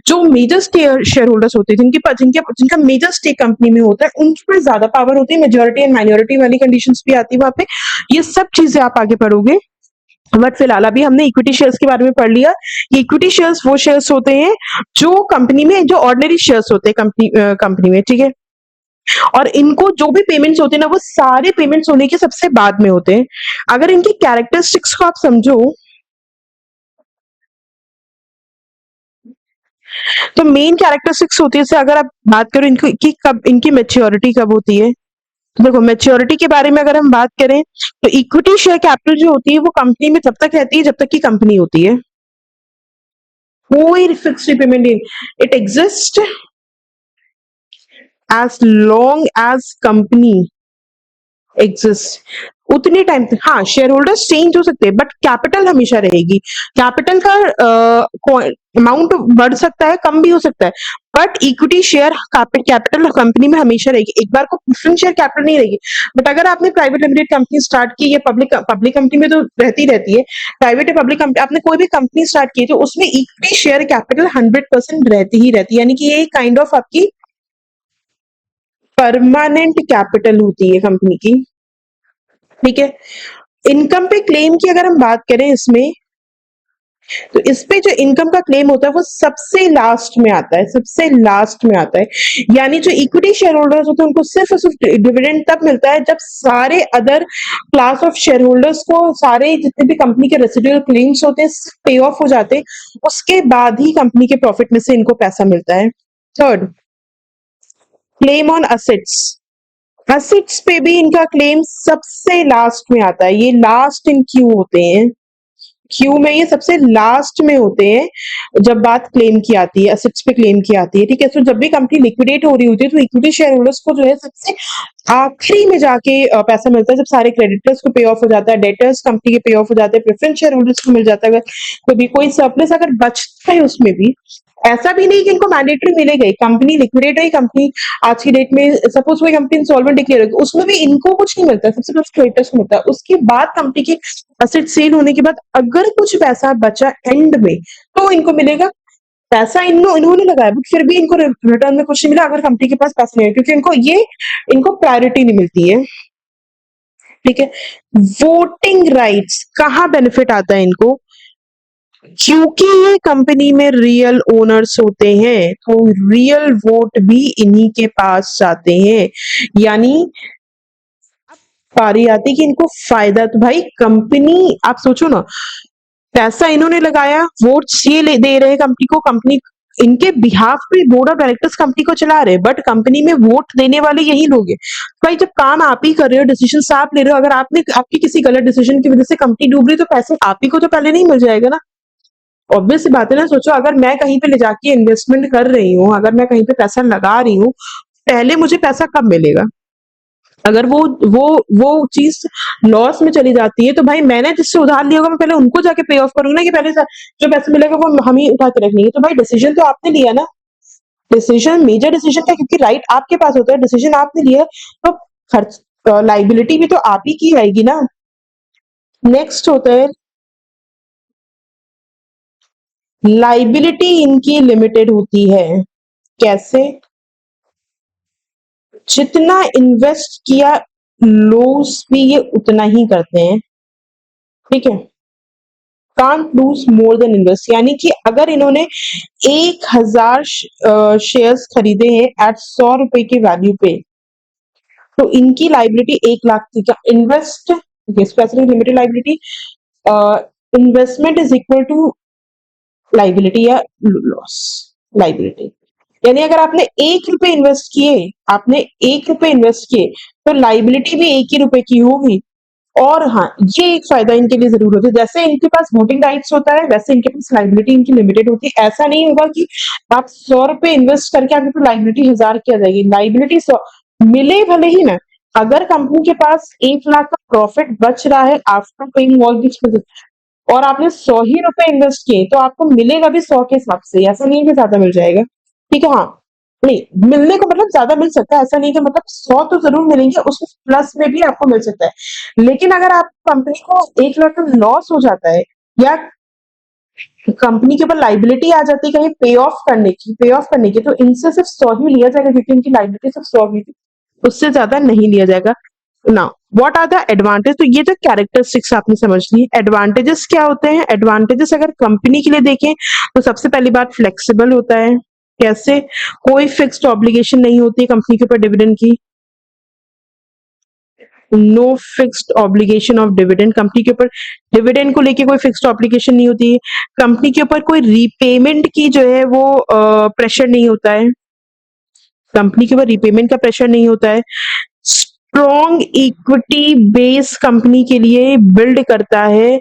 जो मेजर शेयर होल्डर्स होते हैं जिनका मेजर स्टेक कंपनी में होता है उनके पास ज्यादा पावर होती है। मेजोरिटी एंड माइनॉरिटी वाली कंडीशंस भी आती है वहां पे। ये सब चीजें आप आगे पढ़ोगे। बट फिलहाल अभी हमने इक्विटी शेयर्स के बारे में पढ़ लिया। ये इक्विटी शेयर्स वो शेयर्स होते हैं जो कंपनी में जो ऑर्डिनरी शेयर्स होते हैं कंपनी में। ठीक है? और इनको जो भी पेमेंट्स होते हैं ना वो सारे पेमेंट्स होने के सबसे बाद में होते हैं। अगर इनकी कैरेक्टरिस्टिक्स को आप समझो तो मेन कैरेक्टरिस्टिक्स होती है, जैसे अगर आप बात करो इनको कि कब इनकी मेच्योरिटी कब होती है। तो देखो मेच्योरिटी के बारे में अगर हम बात करें तो इक्विटी शेयर कैपिटल जो होती है वो कंपनी में तब तक रहती है जब तक की कंपनी होती है। कोई फिक्स रिपेमेंट नहीं, it exist as long as company exists। उतने टाइम तक हाँ, शेयर होल्डर्स चेंज हो सकते हैं बट कैपिटल हमेशा रहेगी। कैपिटल का अमाउंट बढ़ सकता है, कम भी हो सकता है, but equity share capital company में हमेशा रहेगी। एक बार को प्रेफरेंस शेयर कैपिटल नहीं रहेगी। बट अगर आपने प्राइवेट लिमिटेड कंपनी स्टार्ट की, या पब्लिक पब्लिक कंपनी में तो रहती है, प्राइवेट या पब्लिक कंपनी आपने कोई भी कंपनी स्टार्ट की, तो उसमें इक्विटी शेयर कैपिटल 100% रहती ही रहती है, यानी कि ये काइंड ऑफ आपकी परमानेंट कैपिटल होती है कंपनी की। ठीक है। इनकम पे क्लेम की अगर हम बात करें इसमें, तो इस पे जो इनकम का क्लेम होता है वो सबसे लास्ट में आता है, सबसे लास्ट में आता है। यानी जो इक्विटी शेयर होल्डर्स होते हैं उनको सिर्फ और सिर्फ डिविडेंड तब मिलता है जब सारे other class of share holders को, सारे जितने भी कंपनी के रेसिडुअल क्लेम्स होते हैं पे ऑफ हो जाते हैं, उसके बाद ही कंपनी के प्रॉफिट में से इनको पैसा मिलता है। Third, claim on assets. Assets पे भी इनका क्लेम सबसे लास्ट में आता है, ये लास्ट इन क्यू होते हैं, क्यू में ये सबसे लास्ट में होते हैं जब बात क्लेम की आती है, असेट्स पे क्लेम की आती है। ठीक है। तो जब भी कंपनी लिक्विडेट हो रही होती है तो इक्विटी शेयर होल्डर्स को जो है सबसे आखिरी में जाके पैसा मिलता है, जब सारे क्रेडिटर्स को पे ऑफ हो जाता है, डेटर्स कंपनी के पे ऑफ हो जाते हैं, प्रेफरेंस शेयर होल्डर्स को मिल जाता है। अगर कभी कोई सरप्लस अगर बचता है उसमें भी, ऐसा भी नहीं कि इनको मैंडेटरी मिलेगा ही, कंपनी लिक्विडेट है, कंपनी आज की डेट में सपोज कोई कंपनी इंसॉल्वेंट डिक्लेयर होगी, उसमें भी इनको कुछ नहीं मिलता, सबसे पहले क्रेडिटर्स को मिलता है। उसके बाद कंपनी की एसेट सेल होने के बाद अगर कुछ पैसा बचा एंड में तो इनको मिलेगा। पैसा इन्होंने लगाया बट फिर भी इनको रिटर्न में कुछ नहीं मिला अगर कंपनी के पास पैसा नहीं है, क्योंकि इनको प्रायोरिटी नहीं मिलती है। ठीक है। वोटिंग राइट्स कहाँ बेनिफिट आता है इनको, क्योंकि ये कंपनी में रियल ओनर्स होते हैं तो रियल वोट भी इन्हीं के पास जाते हैं। यानी पारी आती कि इनको फायदा, तो भाई कंपनी आप सोचो ना, पैसा इन्होंने लगाया, वोट्स ये दे रहे हैं कंपनी को, कंपनी इनके बिहाफ पे बोर्ड ऑफ डायरेक्टर्स कंपनी को चला रहे, बट कंपनी में वोट देने वाले यही लोग हैं। भाई जब काम आप ही कर रहे हो, डिसीजन आप ले रहे हो, अगर आपने आपकी किसी गलत डिसीजन की वजह से कंपनी डूब रही तो पैसे आप ही को तो पहले नहीं मिल जाएगा ना। ऑब्वियस सी बात है ना। सोचो अगर मैं कहीं पे ले जाके इन्वेस्टमेंट कर रही हूँ, अगर मैं कहीं पे पैसा लगा रही हूँ, पहले मुझे पैसा कब मिलेगा? अगर वो चीज लॉस में चली जाती है तो भाई मैंने जिससे उधार लिया होगा मैं पहले उनको जाके पे ऑफ करूंगा ना, कि पहले जो पैसा मिलेगा वो हम ही उठा के रखेंगे। तो भाई डिसीजन तो आपने लिया ना, डिसीजन मेजर डिसीजन था क्योंकि राइट आपके पास होता है, डिसीजन आपने लिया, तो खर्च लाइबिलिटी भी तो आप ही की आएगी ना। नेक्स्ट होता है लाइबिलिटी, इनकी लिमिटेड होती है। कैसे? जितना इन्वेस्ट किया लूज भी ये उतना ही करते हैं। ठीक है। Can't loose more than invest, यानी कि अगर इन्होंने 1000 शेयर्स खरीदे हैं एट 100 रुपए की वैल्यू पे, तो इनकी लाइबिलिटी 1 लाख थी। क्या invest specific limited liability, investment is equal to liability या लॉस लाइबिलिटी। यानी अगर आपने 1 रुपए इन्वेस्ट किए, आपने 1 रुपए इन्वेस्ट किए, तो लाइबिलिटी भी 1 ही रुपए की होगी। और हाँ, ये एक फायदा इनके लिए जरूर होता है, जैसे इनके पास वोटिंग राइट्स होता है वैसे इनके पास लाइबिलिटी इनकी लिमिटेड होती है। ऐसा नहीं होगा कि आप 100 रुपए इन्वेस्ट करके आपकी तो लाइबिलिटी 1000 की आ जाएगी। लाइबिलिटी 100 मिले भले ही ना, अगर कंपनी के पास 1 लाख का प्रॉफिट बच रहा है आफ्टर पेइंग ऑल दिस, और आपने 100 ही रुपए इन्वेस्ट किए, तो आपको मिलेगा भी 100 के हिसाब से, ऐसा नहीं है कि ज्यादा मिल जाएगा। ठीक है। हाँ, नहीं मिलने को मतलब ज्यादा मिल सकता है, ऐसा नहीं कि मतलब 100 तो जरूर मिलेंगे, उसमें प्लस में भी आपको मिल सकता है। लेकिन अगर आप कंपनी को 1 लाख का लॉस हो जाता है, या कंपनी के ऊपर लाइबिलिटी आ जाती है कहीं पे ऑफ करने की, तो इनसे सिर्फ 100 ही लिया जाएगा क्योंकि इनकी लाइबिलिटी सिर्फ 100 ही थी, उससे ज्यादा नहीं लिया जाएगा। Now what are the advantage, तो ये जो कैरेक्टरिस्टिक्स आपने समझ ली। एडवांटेजेस क्या होते हैं? एडवांटेजेस अगर कंपनी के लिए देखें तो सबसे पहली बात फ्लेक्सिबल होता है। कैसे? कोई फिक्स्ड ऑब्लिगेशन नहीं होती कंपनी के ऊपर डिविडेंड की, no fixed obligation of dividend, company के ऊपर डिविडेंड को लेके कोई फिक्स्ड ऑब्लिगेशन नहीं होती है। कंपनी के ऊपर कोई रीपेमेंट की जो है वो प्रेशर नहीं होता है, कंपनी के ऊपर रीपेमेंट का प्रेशर नहीं होता है। स्ट्रॉन्ग इक्विटी बेस कंपनी के लिए बिल्ड करता है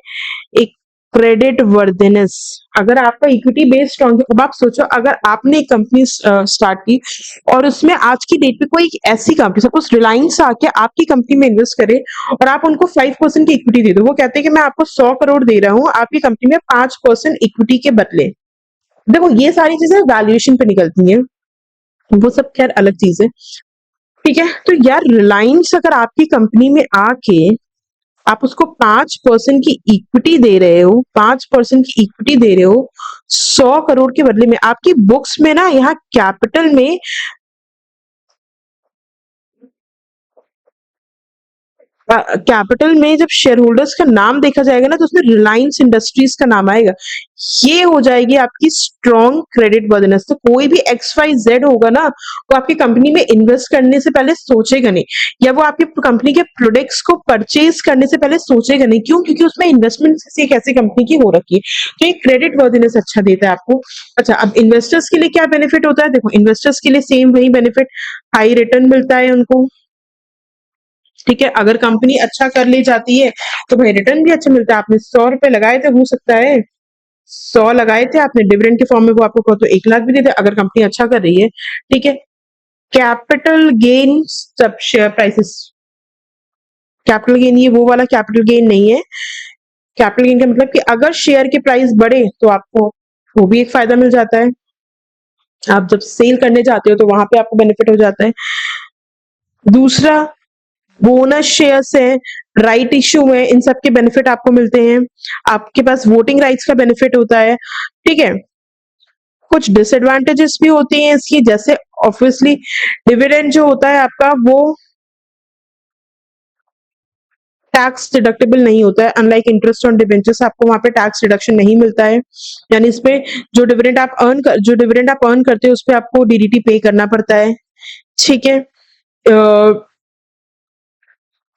एक क्रेडिट वर्दिनेस, अगर आपका इक्विटी बेस स्ट्रॉन्ग है, अब आप सोचो अगर आपने एक कंपनी स्टार्ट की और उसमें आज की डेट पे कोई एक ऐसी कंपनी सपोज रिलायंस आके आपकी कंपनी में इन्वेस्ट करे और आप उनको 5% की इक्विटी दे दो, वो कहते हैं कि मैं आपको 100 करोड़ दे रहा हूँ आपकी कंपनी में 5% इक्विटी के बदले। देखो ये सारी चीजें वैल्यूएशन पे निकलती हैं, वो सब खैर अलग चीज है। ठीक है, तो यार रिलायंस अगर आपकी कंपनी में आके आप उसको 5% की इक्विटी दे रहे हो, 5% की इक्विटी दे रहे हो 100 करोड़ के बदले में, आपकी बुक्स में ना यहाँ कैपिटल में कैपिटल में जब शेयर होल्डर्स का नाम देखा जाएगा ना तो उसमें रिलायंस इंडस्ट्रीज का नाम आएगा। ये हो जाएगी आपकी स्ट्रॉन्ग क्रेडिट वर्दिनेस। तो कोई भी एक्स वाई जेड होगा ना वो आपकी कंपनी में इन्वेस्ट करने से पहले सोचेगा नहीं, या वो आपकी कंपनी के प्रोडक्ट्स को परचेज करने से पहले सोचेगा नहीं। क्यों? क्योंकि उसमें इन्वेस्टमेंट किसी एक ऐसी कंपनी की हो रखी है। तो ये क्रेडिट वर्दिनेस अच्छा देता है आपको। अच्छा, अब इन्वेस्टर्स के लिए क्या बेनिफिट होता है? देखो इन्वेस्टर्स के लिए सेम वही बेनिफिट, हाई रिटर्न मिलता है उनको। ठीक है, अगर कंपनी अच्छा कर ले जाती है तो भाई रिटर्न भी अच्छा मिलता है। आपने 100 रुपए लगाए थे, हो सकता है 100 लगाए थे आपने डिविडेंड के फॉर्म में, वो आपको तो 1 लाख भी देते अगर कंपनी अच्छा कर रही है। ठीक है, कैपिटल गेन, सब शेयर प्राइसेस, कैपिटल गेन ये वो वाला कैपिटल गेन नहीं है। कैपिटल गेन का मतलब कि अगर शेयर के प्राइस बढ़े तो आपको वो भी एक फायदा मिल जाता है। आप जब सेल करने जाते हो तो वहां पे आपको बेनिफिट हो जाता है। दूसरा, बोनस शेयर्स है, राइट इश्यू है, इन सब के बेनिफिट आपको मिलते हैं। आपके पास वोटिंग राइट्स का बेनिफिट होता है। ठीक है, कुछ डिसएडवांटेजेस भी होती हैं इसकी, जैसे ऑब्वियसली डिविडेंड जो होता है आपका वो टैक्स डिडक्टेबल नहीं होता है। अनलाइक इंटरेस्ट ऑन डिबेंचर्स, आपको वहां पे टैक्स डिडक्शन नहीं मिलता है। यानी इसपे जो डिविडेंड आप अर्न करते हो उस पे आपको डीडीटी पे करना पड़ता है। ठीक है,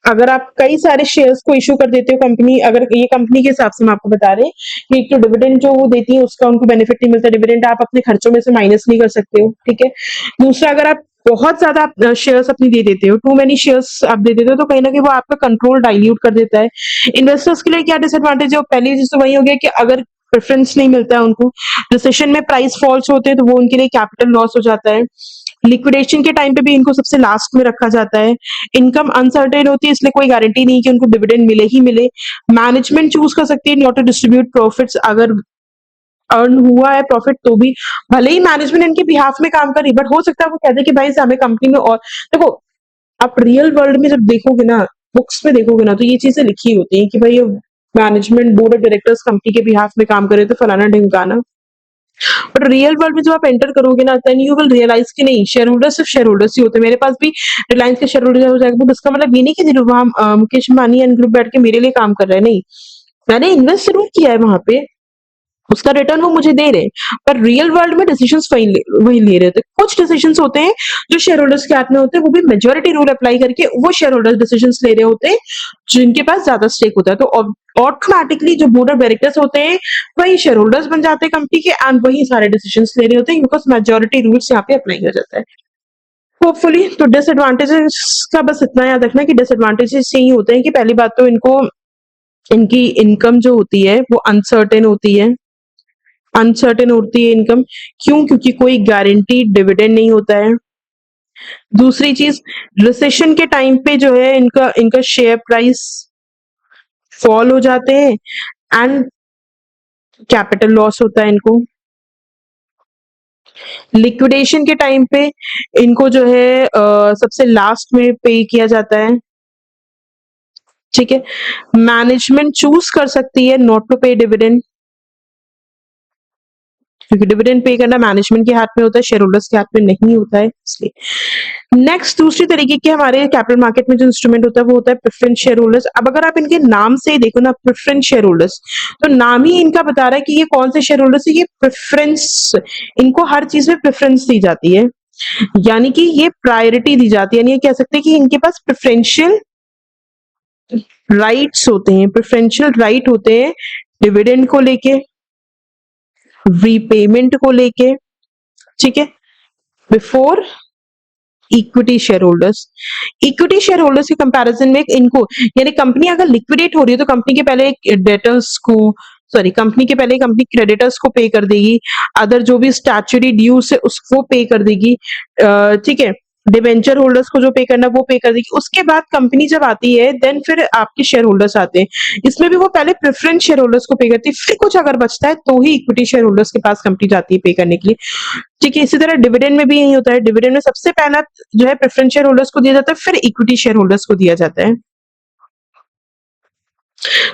अगर आप कई सारे शेयर्स को इश्यू कर देते हो कंपनी, अगर ये कंपनी के हिसाब से हम आपको बता रहे हैं कि एक तो डिविडेंड जो वो देती है उसका उनको बेनिफिट नहीं मिलता, डिविडेंड आप अपने खर्चों में से माइनस नहीं कर सकते हो। ठीक है, दूसरा अगर आप बहुत ज्यादा शेयर्स अपनी दे देते हो, टू मेनी शेयर्स आप दे देते हो तो कहीं ना कहीं वो आपका कंट्रोल डाइल्यूट कर देता है। इन्वेस्टर्स के लिए क्या डिसएडवांटेज है? पहली चीज तो वही हो गया कि अगर प्रेफरेंस नहीं मिलता है उनको, रिसेशन में प्राइस फॉल्स होते हैं तो वो उनके लिए कैपिटल लॉस हो जाता है। लिक्विडेशन के टाइम पे भी इनको सबसे लास्ट में रखा जाता है। इनकम अनसर्टेन होती है, इसलिए कोई गारंटी नहीं कि उनको डिविडेंड मिले ही मिले। मैनेजमेंट चूज कर सकती है नॉट टू डिस्ट्रीब्यूट प्रॉफिट्स, अगर अर्न हुआ है प्रॉफिट तो भी भले ही मैनेजमेंट इनके बिहाफ में काम कर रही, बट हो सकता है वो कहते कि भाई हमें कंपनी में और देखो, आप रियल वर्ल्ड में जब देखोगे ना, बुक्स में देखोगे ना, तो ये चीजें लिखी होती हैं कि भाई management board of directors company के बिहाफ में काम करे तो फलाना ढिमकाना। बट रियल वर्ल्ड में जब आप एंटर करोगे ना देन यू विल रियलाइज कि नहीं, शेयर होल्डर सिर्फ शेयर होल्डर्स ही होते हैं। मेरे पास भी रिलायंस के शेयर होल्डर हो जाएगा, बट उसका मतलब ये नहीं कि वहां मुकेश अंबानी एंड ग्रुप बैठ के मेरे लिए काम कर रहे हैं। नहीं, मैंने इन्वेस्ट जरूर किया है वहां पे, उसका रिटर्न वो मुझे दे रहे हैं, पर रियल वर्ल्ड में डिसीजंस वही ले रहे थे। कुछ डिसीजंस होते हैं जो शेयर होल्डर्स के हाथ में होते हैं, वो भी मेजोरिटी रूल अप्लाई करके वो शेयर होल्डर्स डिसीजंस ले रहे होते हैं जिनके पास ज्यादा स्टेक होता है। तो ऑटोमेटिकली जो बोर्ड ऑफ डायरेक्टर्स होते हैं वही शेयर होल्डर्स बन जाते हैं कंपनी के, एंड वही सारे डिसीजंस ले रहे होते हैं बिकॉज मेजोरिटी रूल्स यहाँ पे अप्लाई किया जाता है। होपफुली तो डिसएडवांटेजेस का बस इतना याद रखना कि डिसएडवांटेजेस यही होते हैं कि पहली बात तो इनको इनकी इनकम जो होती है वो अनसर्टेन होती है। अनसर्टेन होती है इनकम, क्यों? क्योंकि कोई गारंटी डिविडेंड नहीं होता है। दूसरी चीज, रिसेशन के टाइम पे जो है इनका इनका शेयर प्राइस फॉल हो जाते हैं एंड कैपिटल लॉस होता है इनको। लिक्विडेशन के टाइम पे इनको जो है सबसे लास्ट में पे किया जाता है। ठीक है, मैनेजमेंट चूज कर सकती है नॉट टू पे डिविडेंड, क्योंकि डिविडेंड पे करना मैनेजमेंट के हाथ में होता है, शेयर होल्डर्स के हाथ में नहीं होता है, इसलिए। नेक्स्ट, दूसरी तरीके के हमारे कैपिटल मार्केट में जो इंस्ट्रूमेंट होता है वो होता है प्रेफरेंस शेयर होल्डर्स। अब अगर आप इनके नाम से ही देखो ना, प्रेफरेंस शेयर होल्डर्स, तो नाम ही इनका बता रहा है कि ये कौन से शेयर होल्डर्स है। ये प्रेफरेंस, इनको हर चीज में प्रेफरेंस दी जाती है, यानी कि ये प्रायोरिटी दी जाती है। यानी ये कह सकते हैं कि इनके पास प्रेफरेंशियल राइट्स होते हैं, प्रेफरेंशियल राइट होते हैं डिविडेंड को लेके, रीपेमेंट को लेके। ठीक है, before equity share holders. Equity share holders के कंपैरिजन में इनको, यानी कंपनी अगर लिक्विडेट हो रही है तो कंपनी के पहले एक डेटर्स को सॉरी, कंपनी के पहले कंपनी क्रेडिटर्स को पे कर देगी, अदर जो भी स्टैट्यूटरी ड्यूज है उसको पे कर देगी, ठीक है, डिवेंचर होल्डर्स को जो पे करना है वो पे कर देगी। उसके बाद कंपनी जब आती है देन फिर आपके शेयर होल्डर्स आते हैं, इसमें भी वो पहले प्रेफरेंस शेयर होल्डर्स को पे करती है, फिर कुछ अगर बचता है तो ही इक्विटी शेयर होल्डर्स के पास कंपनी जाती है पे करने के लिए। ठीक है, इसी तरह डिविडेंड में भी यही होता है, डिविडेंड में सबसे पहला जो है प्रेफरेंस शेयर होल्डर्स को दिया जाता है, फिर इक्विटी शेयर होल्डर्स को दिया जाता है।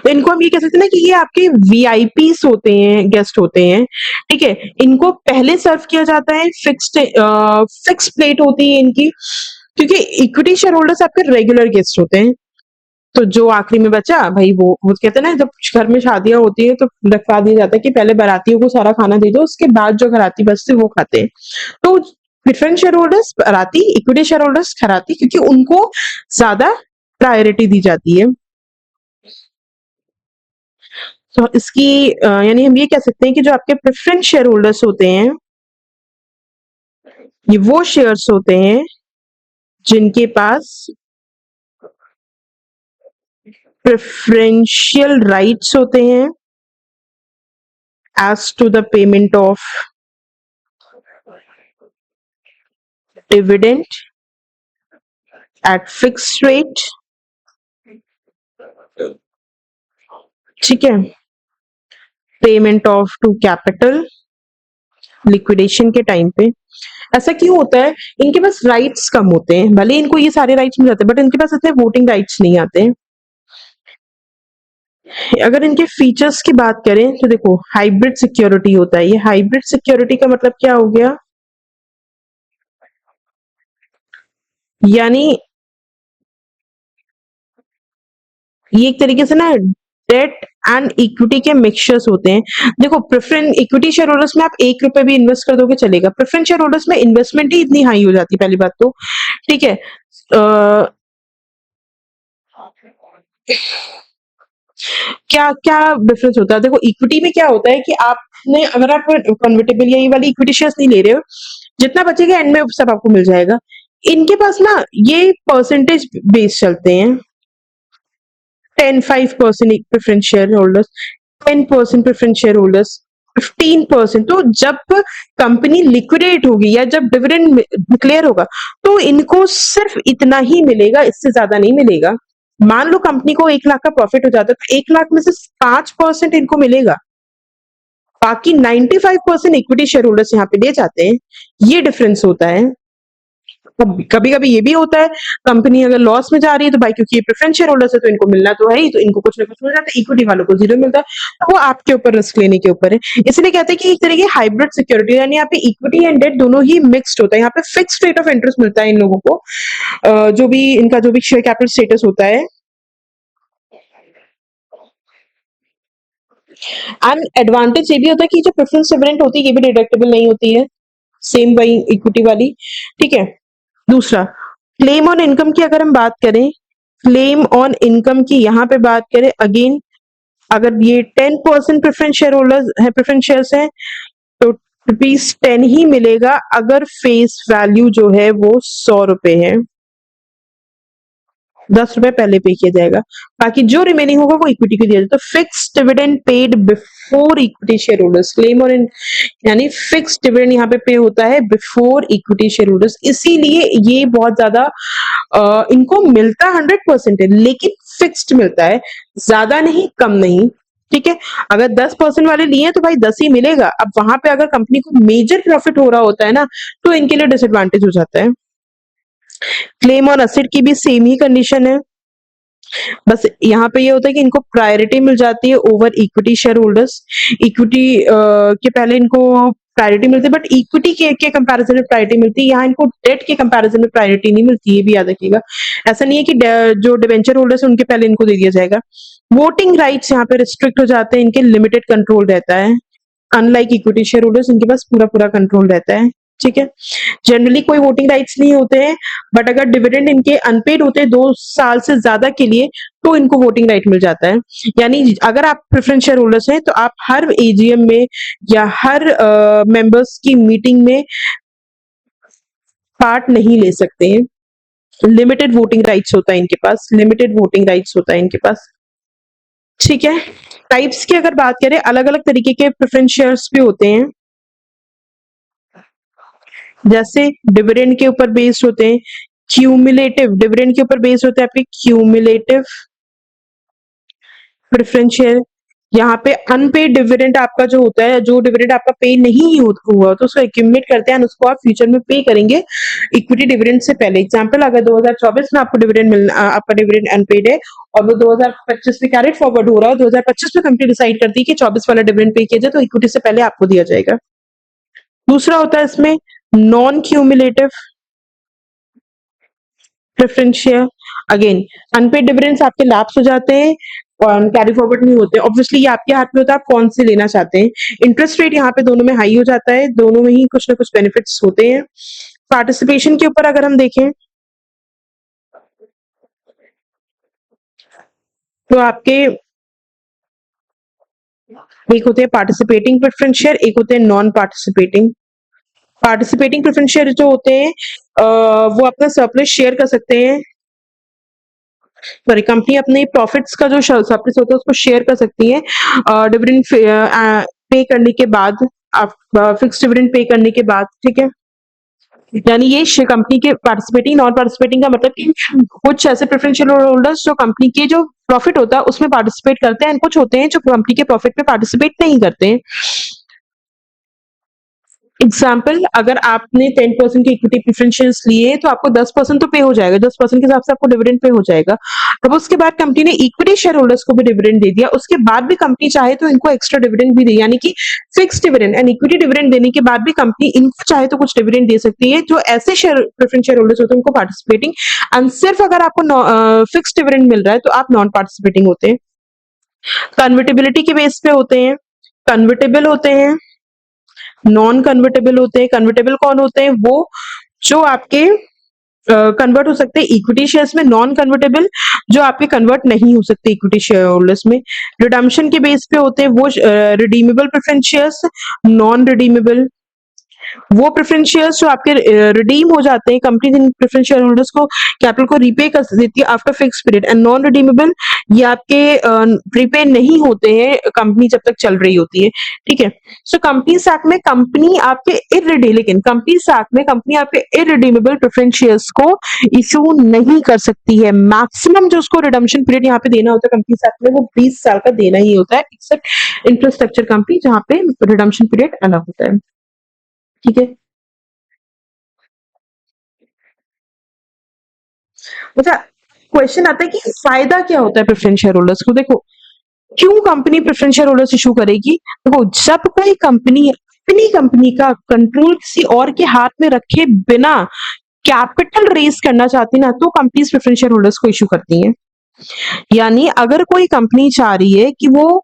तो इनको हम ये कह सकते हैं ना कि ये आपके वीआईपीस होते हैं, गेस्ट होते हैं, ठीक है, इनको पहले सर्व किया जाता है, फिक्स प्लेट होती है इनकी, क्योंकि इक्विटी शेयर होल्डर्स आपके रेगुलर गेस्ट होते हैं। तो जो आखिरी में बचा भाई वो कहते हैं ना, जब घर में शादियां होती है तो रखवा दिया जाता है कि पहले बारातियों को सारा खाना दे दो, उसके बाद जो घराती बचते वो खाते हैं। तो प्रेफरेंस शेयर होल्डर्स बाराती, इक्विटी शेयर होल्डर्स खराती, क्योंकि उनको ज्यादा प्रायोरिटी दी जाती है। तो इसकी यानी हम ये कह सकते हैं कि जो आपके प्रेफरेंस शेयर होल्डर्स होते हैं, ये वो शेयर्स होते हैं जिनके पास प्रेफरेंशियल राइट्स होते हैं as to the payment of dividend at fix rate, ठीक है, payment of to capital liquidation के टाइम पे। ऐसा क्यों होता है? इनके पास राइट्स कम होते हैं, भले इनको ये सारे राइट्स मिल जाते हैं बट इनके पास इतने वोटिंग राइट्स नहीं आते हैं। अगर इनके फीचर्स की बात करें तो देखो, हाइब्रिड सिक्योरिटी होता है। ये हाइब्रिड सिक्योरिटी का मतलब क्या हो गया? यानी ये एक तरीके से ना डेट एंड इक्विटी के मिक्सचर्स होते हैं। देखो, प्रेफरेंस इक्विटी शेयर होल्डर्स में आप 1 रुपए भी इन्वेस्ट कर दोगे चलेगा, प्रेफरेंस शेयर होल्डर्स में इन्वेस्टमेंट ही इतनी हाई हो जाती है, पहली बात तो, ठीक है। क्या क्या डिफरेंस होता है? देखो, इक्विटी में क्या होता है कि आपने, अगर आप कन्वर्टेबल या ये वाली इक्विटी शेयर्स नहीं ले रहे हो, जितना बचेगा एंड में सब आपको मिल जाएगा। इनके पास ना ये परसेंटेज बेस चलते हैं, 5% preference share holders, 10% preference share holders, 15%। तो जब कंपनी लिक्विडेट होगी या जब डिविडेंड डिक्लेयर होगा तो इनको सिर्फ इतना ही मिलेगा, इससे ज्यादा नहीं मिलेगा। मान लो कंपनी को 1 लाख का प्रॉफिट हो जाता है तो 1 लाख में से 5% इनको मिलेगा, बाकी 95% इक्विटी शेयर होल्डर्स यहाँ पे ले जाते हैं। ये डिफरेंस होता है। कभी कभी ये भी होता है, कंपनी अगर लॉस में जा रही है तो भाई क्योंकि ये प्रेफरेंस शेयर होल्डर्स है तो इनको मिलना तो है ही, तो इनको कुछ ना कुछ मिल जाता है, इक्विटी वालों को जीरो मिलता है। तो वो आपके ऊपर रिस्क लेने के ऊपर है। इसलिए कहते हैं कि एक तरह की हाइब्रिड सिक्योरिटी, यानी यहाँ पे इक्विटी एंड डेट दोनों ही मिक्स्ड होता है। यहाँ पे फिक्स्ड रेट ऑफ इंटरेस्ट मिलता है इन लोगों को, जो भी इनका जो भी शेयर कैपिटल स्टेटस होता है। एंड एडवांटेज ये भी होता है कि जो प्रेफरेंस डिविडेंड होती है ये भी डिडक्टेबल नहीं होती है, सेम वही इक्विटी वाली, ठीक है। दूसरा, क्लेम ऑन इनकम की अगर हम बात करें, क्लेम ऑन इनकम की यहाँ पे बात करें, अगेन अगर ये 10% प्रेफरेंस शेयर होल्डर्स है, प्रेफरेंस शेयर्स है, तो ₹10 ही मिलेगा अगर फेस वैल्यू जो है वो 100 रुपए है, 10 रुपए पहले पे किया जाएगा, बाकी जो रिमेनिंग होगा वो इक्विटी को दिया जाएगा। तो fix dividend paid before equity share holders, claim और यानी फिक्स डिविडेंड यहाँ पे पे होता है बिफोर इक्विटी शेयर होल्डर्स, इसीलिए ये बहुत ज्यादा इनको मिलता 100% है, लेकिन फिक्स्ड मिलता है, ज्यादा नहीं कम नहीं, ठीक है। अगर 10% वाले लिए तो भाई 10 ही मिलेगा। अब वहां पे अगर कंपनी को मेजर प्रॉफिट हो रहा होता है ना, तो इनके लिए डिसएडवांटेज हो जाता है। क्लेम ऑन एसेट की भी सेम ही कंडीशन है, बस यहाँ पे ये होता है कि इनको प्रायोरिटी मिल जाती है over equity share holders. Equity के पहले इनको प्रायोरिटी मिलती है, बट इक्विटी के कंपैरिजन में प्रायोरिटी मिलती है। यहाँ इनको डेट के कंपैरिजन में प्रायोरिटी नहीं मिलती, ये भी याद रखिएगा। ऐसा नहीं है कि जो डिवेंचर होल्डर्स है उनके पहले इनको दे दिया जाएगा। वोटिंग राइट्स यहाँ पे रिस्ट्रिक्ट हो जाते हैं, इनके लिमिटेड कंट्रोल रहता है, अनलाइक इक्विटी शेयर होल्डर्स इनके पास पूरा पूरा कंट्रोल रहता है, ठीक है। जनरली कोई वोटिंग राइट्स नहीं होते हैं, बट अगर डिविडेंड इनके अनपेड होते हैं 2 साल से ज्यादा के लिए तो इनको वोटिंग राइट मिल जाता है। यानी अगर आप प्रेफरेंस शेयर होल्डर्स हैं तो आप हर एजीएम में या हर मेंबर्स की मीटिंग में पार्ट नहीं ले सकते हैं। लिमिटेड वोटिंग राइट्स होता है इनके पास, लिमिटेड वोटिंग राइट्स होता है इनके पास। ठीक है। टाइप्स की अगर बात करें, अलग-अलग तरीके के प्रेफ़रेंस शेयर्स भी होते हैं। जैसे डिविडेंड के ऊपर बेस्ड होते हैं, क्यूमुलेटिव डिविडेंड के ऊपर बेस्ड होते हैं आपके क्यूमुलेटिव प्रेफ़रेंस शेयर। यहाँ पे अनपेड डिविडेंड आपका जो होता है, जो डिविडेंड आपका पे नहीं हुआ तो उसको एक्यूमुलेट करते हैं एंड उसको आप फ्यूचर में पे करेंगे इक्विटी डिविडेंड से पहले। एग्जांपल, अगर 2024 में आपको आपका डिविडेंड अनपेड है और वो 2025 में कैरिड फॉरवर्ड हो रहा है, 2025 में कंपनी डिसाइड करती है कि 24 वाला डिविडेंड पे किया जाए, तो इक्विटी से पहले आपको दिया जाएगा। दूसरा होता है इसमें non cumulative preference share. Again, unpaid dividends आपके लैप्स हो जाते हैं और कैरी फॉरवर्ड नहीं होते। ऑब्वियसली ये आपके हाथ में होता है, आप कौन से लेना चाहते हैं। इंटरेस्ट रेट यहाँ पे दोनों में हाई हो जाता है, दोनों में ही कुछ ना कुछ बेनिफिट्स होते हैं। पार्टिसिपेशन के ऊपर अगर हम देखें तो आपके एक होते हैं पार्टिसिपेटिंग प्रेफरेंस शेयर, एक होते हैं non participating. Participating preference share जो होते हैं वो अपना सरप्लस शेयर कर सकते हैं, सॉरी, कंपनी अपने प्रॉफिट्स का जो सरप्लस होता है उसको शेयर कर सकती है डिविडेंड पे करने के बाद, आप फिक्स डिविडेंड पे करने के बाद। ठीक है, यानी ये कंपनी के पार्टिसिपेटिंग नॉन पार्टिसिपेटिंग का मतलब कि कुछ ऐसे प्रेफरेंशियल होल्डर्स जो कंपनी के जो प्रॉफिट होता है उसमें पार्टिसिपेट करते हैं, कुछ होते हैं जो कंपनी के प्रॉफिट में पार्टिसिपेट नहीं करते हैं। एग्जाम्पल, अगर आपने 10% के इक्विटी प्रेफरेंशियल्स लिए तो आपको 10% तो पे हो जाएगा, 10% के हिसाब से आपको डिविडेंड पे हो जाएगा। अब उसके बाद कंपनी ने इक्विटी शेयर होल्डर्स को भी डिविडेंड दे दिया, उसके बाद भी कंपनी चाहे तो इनको एक्स्ट्रा डिविडेंड भी दे, यानी कि fix dividend and equity dividend देने के बाद भी कंपनी इनको चाहे तो कुछ डिविडेंड दे सकती है। जो ऐसे शेयर प्रेफरेंस शेयर होल्डर्स होते हैं उनको पार्टिसिपेटिंग, एंड सिर्फ अगर आपको फिक्स डिविडेंड मिल रहा है तो आप नॉन पार्टिसिपेटिंग होते हैं। कन्वर्टेबिलिटी के बेस पे होते हैं, कन्वर्टेबल होते हैं, नॉन कन्वर्टेबल होते हैं। कन्वर्टेबल कौन होते हैं? वो जो आपके कन्वर्ट हो सकते हैं इक्विटी शेयर्स में, नॉन कन्वर्टेबल जो आपके कन्वर्ट नहीं हो सकते इक्विटी शेयर होल्डर्स में। रिडम्पशन के बेस पे होते हैं वो redeemable preference shares, non redeemable वो प्रेफरेंस शेयर्स जो आपके रिडीम हो जाते हैं, कंपनी इन प्रेफरेंस शेयर होल्डर्स को कैपिटल को रीपे कर देती है after fix period. And non redeemable ये आपके प्रीपे नहीं होते हैं कंपनी जब तक चल रही होती है। ठीक है, सो कंपनीज एक्ट में कंपनी आपके लेकिन कंपनीज एक्ट में कंपनी आपके इररिडीमेबल प्रेफरेंस शेयर्स को इशू नहीं कर सकती है। मैक्सिमम जो उसको रिडम्पशन पीरियड यहाँ पे देना होता है कंपनीज एक्ट में वो 20 साल का देना ही होता है, एक्सेप्ट इंफ्रास्ट्रक्चर कंपनी जहाँ पे रिडम्पशन पीरियड अलग होता है। ठीक है, अच्छा, क्वेश्चन आता है कि फायदा क्या होता है प्रेफरेंस शेयर होल्डर्स को। देखो, क्यों company preference share holders issue करेगी? देखो, जब कोई कंपनी अपनी कंपनी का कंट्रोल किसी और के हाथ में रखे बिना कैपिटल रेज करना चाहती ना, तो कंपनीज प्रेफरेंस शेयर होल्डर्स को इशू करती हैं। यानी अगर कोई कंपनी चाह रही है कि वो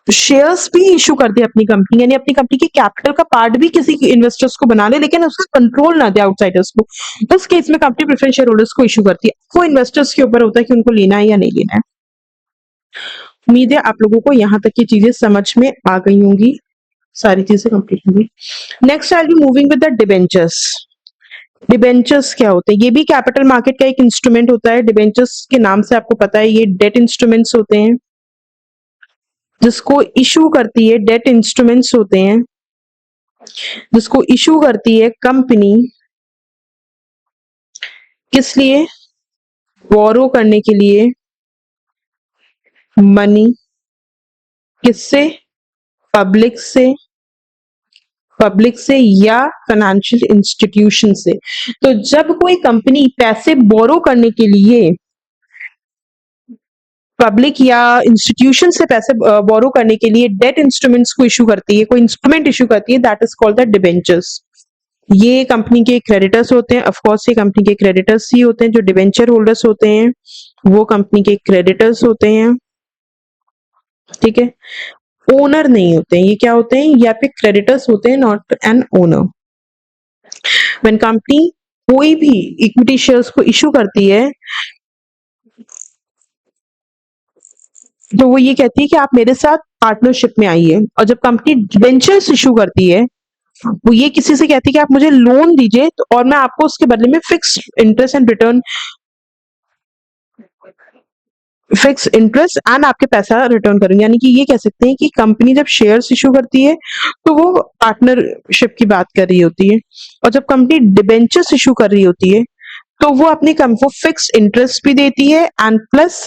शेयर्स भी इशू कर दे अपनी कंपनी, यानी अपनी कंपनी के कैपिटल का पार्ट भी किसी इन्वेस्टर्स को बना ले, लेकिन उसका कंट्रोल ना दे आउटसाइडर्स को, उस केस में कंपनी प्रेफरेंस शेयर होल्डर्स को इशू करती है। वो इन्वेस्टर्स के ऊपर होता है कि उनको लेना है या नहीं लेना है। उम्मीद है आप लोगों को यहाँ तक की चीजें समझ में आ गई होंगी, सारी चीजें कंप्लीट होंगी। Next I will be moving with the debentures. Debentures क्या होते हैं? ये भी कैपिटल मार्केट का एक इंस्ट्रूमेंट होता है। डिबेंचर्स के नाम से आपको पता है ये डेट इंस्ट्रूमेंट्स होते हैं, जिसको इशू करती है, डेट इंस्ट्रूमेंट्स होते हैं जिसको इशू करती है कंपनी, किस लिए? बोरो करने के लिए मनी, किससे? पब्लिक से, पब्लिक से या फाइनेंशियल इंस्टीट्यूशन से। तो जब कोई कंपनी पैसे बोरो करने के लिए पब्लिक या इंस्टीट्यूशन से पैसे बोरो करने के लिए डेट इंस्ट्रूमेंट्स को इशू करती है, कोई इंस्ट्रूमेंट इशू करती है, that is called the debentures. ये कंपनी के क्रेडिटर्स होते हैं, ऑफ कोर्स ये कंपनी के क्रेडिटर्स ही होते हैं। जो डिबेंचर होल्डर्स होते हैं वो कंपनी के क्रेडिटर्स होते हैं। ठीक है, ओनर नहीं होते हैं। ये क्या होते हैं? या पे क्रेडिटर्स होते हैं, not an owner. When company कोई भी इक्विटी शेयर्स को इशू करती है तो वो ये कहती है कि आप मेरे साथ पार्टनरशिप में आइए, और जब कंपनी डिबेंचर्स इशू करती है वो ये किसी से कहती है कि आप मुझे लोन दीजिए, तो और मैं आपको उसके बदले में fix interest and return fix interest and आपके पैसा रिटर्न करेंगे। यानी कि ये कह सकते हैं कि कंपनी जब शेयर्स इश्यू करती है तो वो पार्टनरशिप की बात कर रही होती है, और जब कंपनी डिबेंचर्स इश्यू कर रही होती है तो वो अपनी कम को फिक्स इंटरेस्ट भी देती है एंड प्लस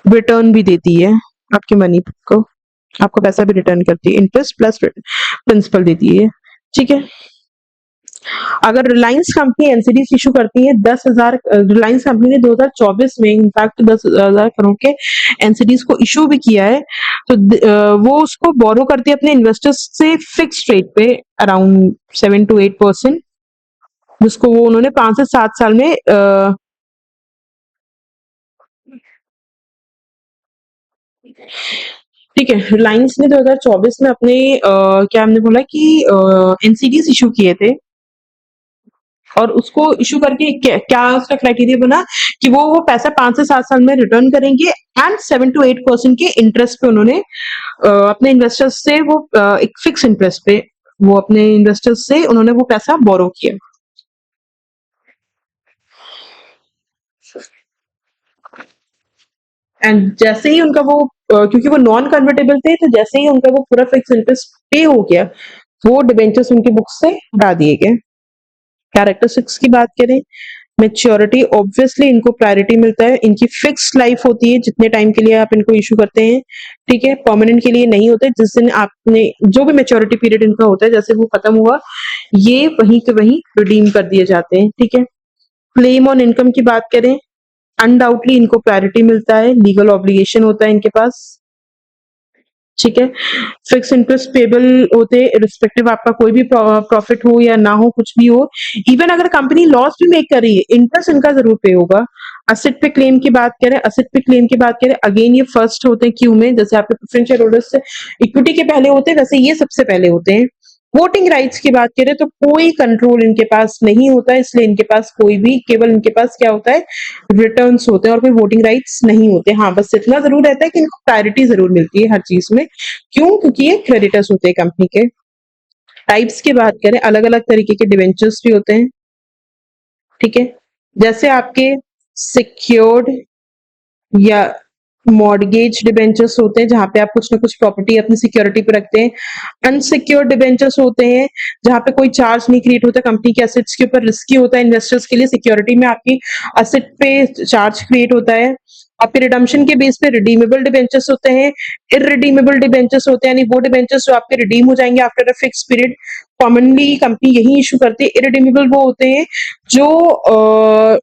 रिटर्न भी देती है आपके मनी को, आपको पैसा भी रिटर्न करती है, इंटरेस्ट प्लस प्रिंसिपल देती है। ठीक है। अगर रिलायंस कंपनी एनसीडीज इशू करती है 10,000, रिलायंस कंपनी ने 2024 में इनफैक्ट 10,000 करोड़ के एनसीडीज को इशू भी किया है, तो वो उसको बोरो करती है अपने इन्वेस्टर्स से फिक्स रेट पे अराउंड 7 to 8%, जिसको वो उन्होंने 5 से 7 साल में ठीक है। रिलायंस ने 2024 में अपने क्या हमने बोला कि एनसीडीज इशू किए थे, और उसको इशू करके क्या उसका क्राइटेरिया बना कि वो पैसा 5 से 7 साल में रिटर्न करेंगे एंड 7 to 8% के इंटरेस्ट पे उन्होंने अपने इन्वेस्टर्स से वो एक फिक्स इंटरेस्ट पे वो अपने इन्वेस्टर्स से उन्होंने वो पैसा बोरो किया। एंड जैसे ही उनका वो क्योंकि वो नॉन कन्वर्टेबल थे, तो जैसे ही उनका वो पूरा फिक्स इंटरेस्ट पे हो गया, वो डिबेंचर्स उनकी बुक से हटा दिए गए। कैरेक्टरिस्टिक्स की बात करें, मैच्योरिटी, ऑब्वियसली इनको प्रायोरिटी मिलता है, इनकी फिक्स लाइफ होती है जितने टाइम के लिए आप इनको इशू करते हैं। ठीक है, परमानेंट के लिए नहीं होते। जिस दिन आपने जो भी मैच्योरिटी पीरियड इनका होता है, जैसे वो खत्म हुआ, ये वहीं के वहीं रिडीम कर दिए जाते हैं। ठीक है। क्लेम ऑन इनकम की बात करें, अनडाउटली इनको प्रायोरिटी मिलता है, लीगल ऑब्लिगेशन होता है इनके पास। ठीक है। फिक्स इंटरेस्ट पेबल होते रिस्पेक्टिव आपका कोई भी प्रॉफिट हो या ना हो, कुछ भी हो, इवन अगर कंपनी लॉस भी मेक कर रही है, इंटरेस्ट इनका जरूर पे होगा। असेट पे क्लेम की बात करें, असेट पे क्लेम की बात करें, अगेन ये फर्स्ट होते हैं क्यू में, जैसे आपके प्रेफरेंस शेयर होल्डर्स इक्विटी के पहले होते हैं, वैसे ये सबसे पहले होते हैं। वोटिंग राइट्स की बात करें तो कोई कंट्रोल इनके पास नहीं होता है, इसलिए इनके पास कोई भी, केवल इनके पास क्या होता है, रिटर्न्स होते हैं और कोई वोटिंग राइट्स नहीं होते। हाँ, बस इतना जरूर रहता है कि इनको प्रायोरिटी जरूर मिलती है हर चीज में। क्यों? क्योंकि ये क्रेडिटर्स होते हैं कंपनी के। टाइप्स की बात करें, अलग अलग तरीके के डिवेंचर्स भी होते हैं। ठीक है। जैसे आपके सिक्योर्ड या मॉर्गेज डिबेंचर्स होते हैं, जहां पे आप कुछ ना कुछ प्रॉपर्टी अपनी सिक्योरिटी पे रखते हैं। अनसिक्योर्ड डिबेंचर्स होते हैं जहां पे कोई चार्ज नहीं क्रिएट होता, कंपनी के एसेट्स के ऊपर रिस्की होता है इन्वेस्टर्स के लिए, सिक्योरिटी में आपकी एसेट पे चार्ज क्रिएट होता है। आपके रिडम्पशन के बेस पे रिडीमेबल डिबेंचर्स होते हैं। इररिडीमेबल डिबेंचर्स होते हैं, यानी वो डिबेंचर्स जो आपके रिडीम हो जाएंगे after a fix period. Commonly company यही इशू करती है। इररिडीमेबल वो होते हैं जो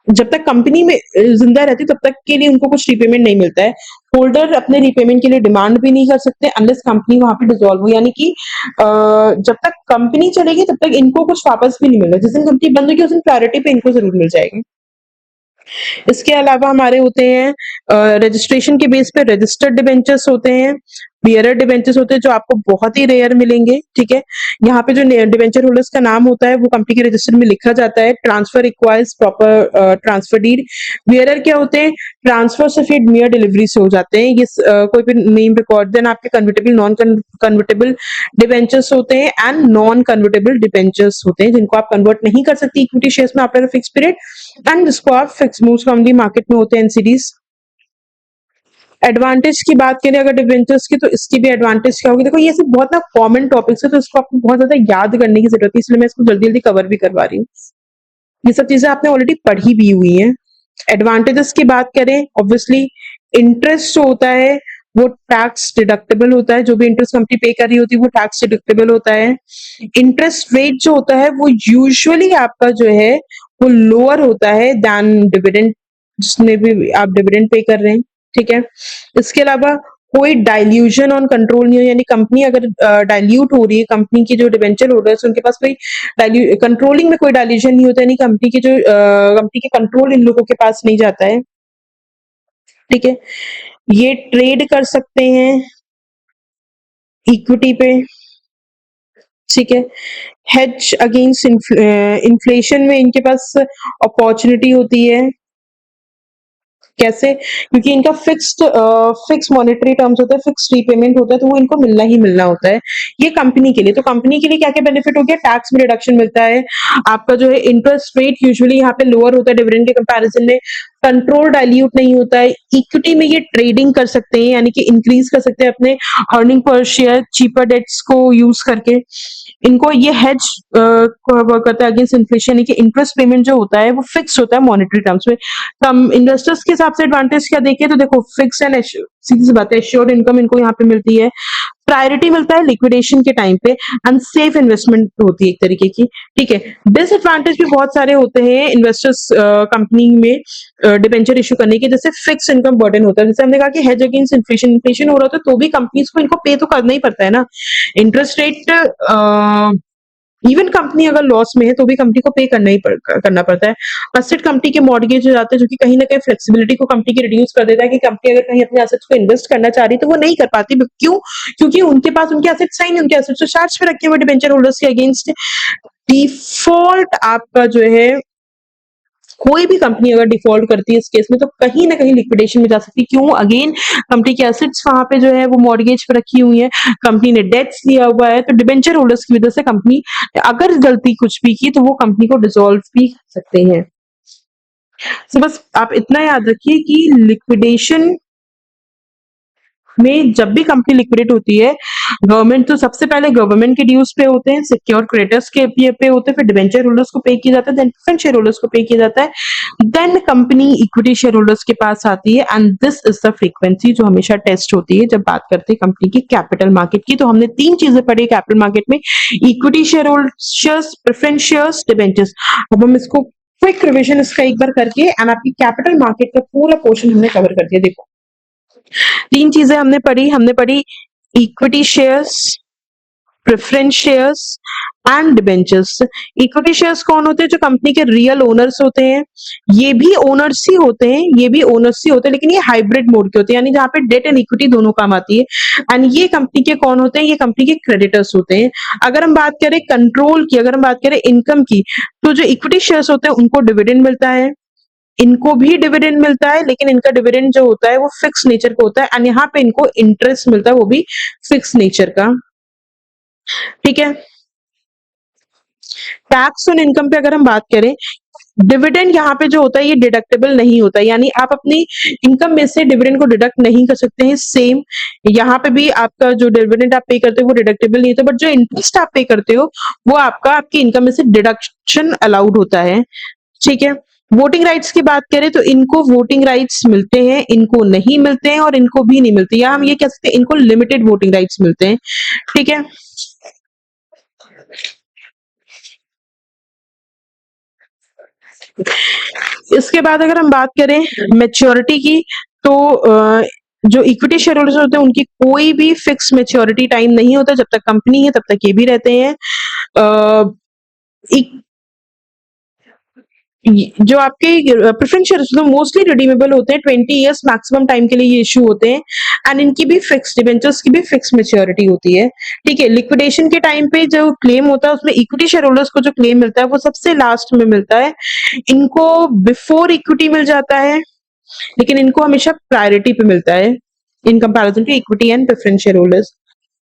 जब तक कंपनी में जिंदा रहती तब तक के लिए उनको कुछ रिपेमेंट नहीं मिलता है। होल्डर अपने रिपेमेंट के लिए डिमांड भी नहीं कर सकते अनलेस कंपनी वहां पे डिसॉल्व हो, यानी कि जब तक कंपनी चलेगी तब तक इनको कुछ वापस भी नहीं मिलेगा। जिस दिन कंपनी बंद होगी उस दिन प्रायोरिटी पे इनको जरूर मिल जाएगी। इसके अलावा हमारे होते हैं रजिस्ट्रेशन के बेस पे रजिस्टर्ड डिबेंचर्स होते हैं, बियरर डिबेंचर्स होते हैं जो आपको बहुत ही रेयर मिलेंगे। ठीक है। यहाँ पे जो डिबेंचर होल्डर्स का नाम होता है वो कंपनी के रजिस्टर में लिखा जाता है। Transfer requires proper transfer deed. Bearer क्या होते हैं? ट्रांसफर से फिर मियर डिलीवरी से हो जाते हैं ये कोई भी नेम रिकॉर्ड। देन आपके कन्वर्टेबल, नॉन कन्वर्टेबल डिबेंचर्स होते हैं एंड नॉन कन्वर्टेबल डिबेंचर्स होते हैं जिनको आप कन्वर्ट नहीं कर सकती इक्विटी शेयर्स में आफ्टर फिक्स पीरियड, एंड जिसको आप फिक्स मोस्ट कॉमनली मार्केट में होते हैं एनसीडीज। एडवांटेज की बात करें अगर डिबेंचर्स की, तो इसकी भी एडवांटेज क्या होगी? देखो ये सब बहुत ना कॉमन टॉपिक्स है, तो इसको आपको बहुत ज्यादा याद करने की जरूरत है, इसलिए मैं इसको जल्दी जल्दी कवर भी करवा रही हूँ। ये सब चीजें आपने ऑलरेडी पढ़ी भी हुई हैं। एडवांटेजेस की बात करें, ऑब्वियसली इंटरेस्ट जो होता है वो टैक्स डिडक्टेबल होता है, जो भी इंटरेस्ट कंपनी पे कर रही होती है वो टैक्स डिडक्टेबल होता है। इंटरेस्ट रेट जो होता है वो यूजुअली आपका जो है वो लोअर होता है दैन डिविडेंड, जिसमें भी आप डिविडेंड पे कर रहे हैं। ठीक है। इसके अलावा कोई डाइल्यूशन ऑन कंट्रोल नहीं हो, यानी कंपनी अगर डाइल्यूट हो रही है, कंपनी की जो डिबेंचर होल्डर्स उनके पास कोई कंट्रोलिंग में कोई डाइल्यूशन नहीं होता, यानी कंपनी की जो कंपनी के कंट्रोल इन लोगों के पास नहीं जाता है। ठीक है। ये ट्रेड कर सकते हैं इक्विटी पे। ठीक है। हेज अगेंस्ट इन्फ्लेशन में इनके पास अपॉर्चुनिटी होती है। कैसे? क्योंकि इनका फिक्स मॉनेटरी टर्म्स होता है, फिक्स रीपेमेंट होता है, तो वो इनको मिलना ही मिलना होता है। ये कंपनी के लिए, तो कंपनी के लिए क्या क्या बेनिफिट हो गया? टैक्स में रिडक्शन मिलता है। आपका जो है इंटरेस्ट रेट यूजुअली यहाँ पे लोअर होता है डिविडेंड के कंपैरिजन में। कंट्रोल डाइल्यूट नहीं होता है, इक्विटी में ये ट्रेडिंग कर सकते हैं, यानी कि इंक्रीज कर सकते हैं अपने earning per share cheaper debts को यूज करके। इनको ये हेज वर्क करता है अगेंस्ट इन्फ्लेशन, यानी कि इंटरेस्ट पेमेंट जो होता है वो फिक्स होता है मॉनेटरी टर्म्स में। कम इन्वेस्टर्स के हिसाब से एडवांटेज क्या देखें तो देखो, फिक्स एंड सीधी सी बात है, एश्योर्ड इनकम इनको यहाँ पे मिलती है, प्रायोरिटी मिलता है लिक्विडेशन के टाइम पे, एंड सेफ इन्वेस्टमेंट होती है एक तरीके की। ठीक है, डिसएडवांटेज भी बहुत सारे होते हैं इन्वेस्टर्स कंपनी में डिबेंचर इशू करने के, जैसे फिक्स इनकम बर्डन होता है, जैसे हमने कहा कि हेज अगेंस्ट इन्फ्लेशन, इन्फ्लेशन हो रहा होता है तो भी कंपनीज को इनको पे तो करना ही पड़ता है ना। इंटरेस्ट रेट इवन कंपनी अगर लॉस में है तो भी कंपनी को पे करना पड़ता है। असेट कंपनी के मॉर्गेज हो जाते हैं, जो कि कहीं ना कहीं फ्लेक्सिबिलिटी को कंपनी की रिड्यूस कर देता है, कि कंपनी अगर कहीं अपने एसेट्स को इन्वेस्ट करना चाह रही है तो वो नहीं कर पाती। क्यों? क्योंकि उनके पास उनके एसेट्स नहीं, उनके एसेट्स तो चार्ज पे रखे हुए डिबेंचर होल्डर्स के अगेंस्ट। डिफॉल्ट आपका जो है, कोई भी कंपनी अगर डिफॉल्ट करती है इस केस में तो कहीं ना कहीं लिक्विडेशन में जा सकती है। क्यों? अगेन, कंपनी की एसेट्स वहां पे जो है वो मॉर्गेज पे रखी हुई है, कंपनी ने डेट्स लिया हुआ है, तो डिबेंचर होल्डर्स की वजह से कंपनी अगर गलती कुछ भी की तो वो कंपनी को डिसॉल्व भी कर सकते हैं। तो बस आप इतना याद रखिए कि लिक्विडेशन में जब भी कंपनी लिक्विडेट होती है, गवर्नमेंट तो सबसे पहले गवर्नमेंट के ड्यूज पे होते हैं, सिक्योर क्रेडिटर्स के पे होते हैं, फिर डिबेंचर होल्डर्स को पे किया जाता है, देन प्रेफरेंस शेयर होल्डर्स को पे किया जाता है, then company equity share holders के पास आती है, and this is the frequency जो हमेशा टेस्ट होती है जब बात करते हैं कंपनी की कैपिटल मार्केट की। तो हमने 3 चीजें पढ़ी कैपिटल मार्केट में, equity share holders, preference shares, debentures. अब हम इसको क्विक रिविजन इसका एक बार करके, एंड आपकी कैपिटल मार्केट का पूरा पोर्शन हमने कवर कर दिया। देखो, 3 चीजें हमने पढ़ी equity shares, preference shares and debentures. Equity shares कौन होते हैं? जो कंपनी के रियल ओनर्स होते हैं, ये भी ओनर्स ही होते हैं, ये भी ओनर्स ही होते हैं, लेकिन ये हाइब्रिड मोड के होते हैं, यानी जहां पे डेट एंड इक्विटी दोनों काम आती है। एंड ये कंपनी के कौन होते हैं? ये कंपनी के क्रेडिटर्स होते हैं। अगर हम बात करें कंट्रोल की, अगर हम बात करें इनकम की, तो जो इक्विटी शेयर्स होते हैं उनको डिविडेंड मिलता है, इनको भी डिविडेंड मिलता है, लेकिन इनका डिविडेंड जो होता है वो फिक्स नेचर का होता है, एंड यहाँ पे इनको इंटरेस्ट मिलता है, वो भी फिक्स नेचर का। ठीक है, टैक्स ऑन इनकम पे अगर हम बात करें, डिविडेंड यहाँ पे जो होता है ये डिडक्टेबल नहीं होता है, यानी आप अपनी इनकम में से डिविडेंड को डिडक्ट नहीं कर सकते हैं। सेम यहाँ पे भी आपका जो डिविडेंड आप पे करते हो वो डिडक्टेबल नहीं होता, बट जो इंटरेस्ट आप पे करते हो वो आपकी इनकम में से डिडक्शन अलाउड होता है। ठीक है, वोटिंग राइट्स की बात करें तो इनको वोटिंग राइट्स मिलते हैं, इनको नहीं मिलते हैं, और इनको भी नहीं मिलती, या हम ये कह सकते हैं इनको लिमिटेड वोटिंग राइट्स मिलते हैं। ठीक है, इसके बाद अगर हम बात करें मैच्योरिटी की, तो जो इक्विटी शेयर होल्डर्स होते हैं उनकी कोई भी फिक्स मैच्योरिटी टाइम नहीं होता, जब तक कंपनी है तब तक ये भी रहते हैं। अ, जो आपके प्रेफरेंस शेयर्स तो मोस्टली रिडीमेबल होते हैं, 20 इयर्स मैक्सिमम टाइम के लिए ये इशू होते हैं, एंड इनकी भी फिक्स, डिबेंचर्स की भी फिक्स मैच्योरिटी होती है। ठीक है, लिक्विडेशन के टाइम पे जो क्लेम होता है उसमें इक्विटी शेयर होल्डर्स को जो क्लेम मिलता है वो सबसे लास्ट में मिलता है, इनको बिफोर इक्विटी मिल जाता है, लेकिन इनको हमेशा प्रायोरिटी पे मिलता है in comparison to equity and preference share holders.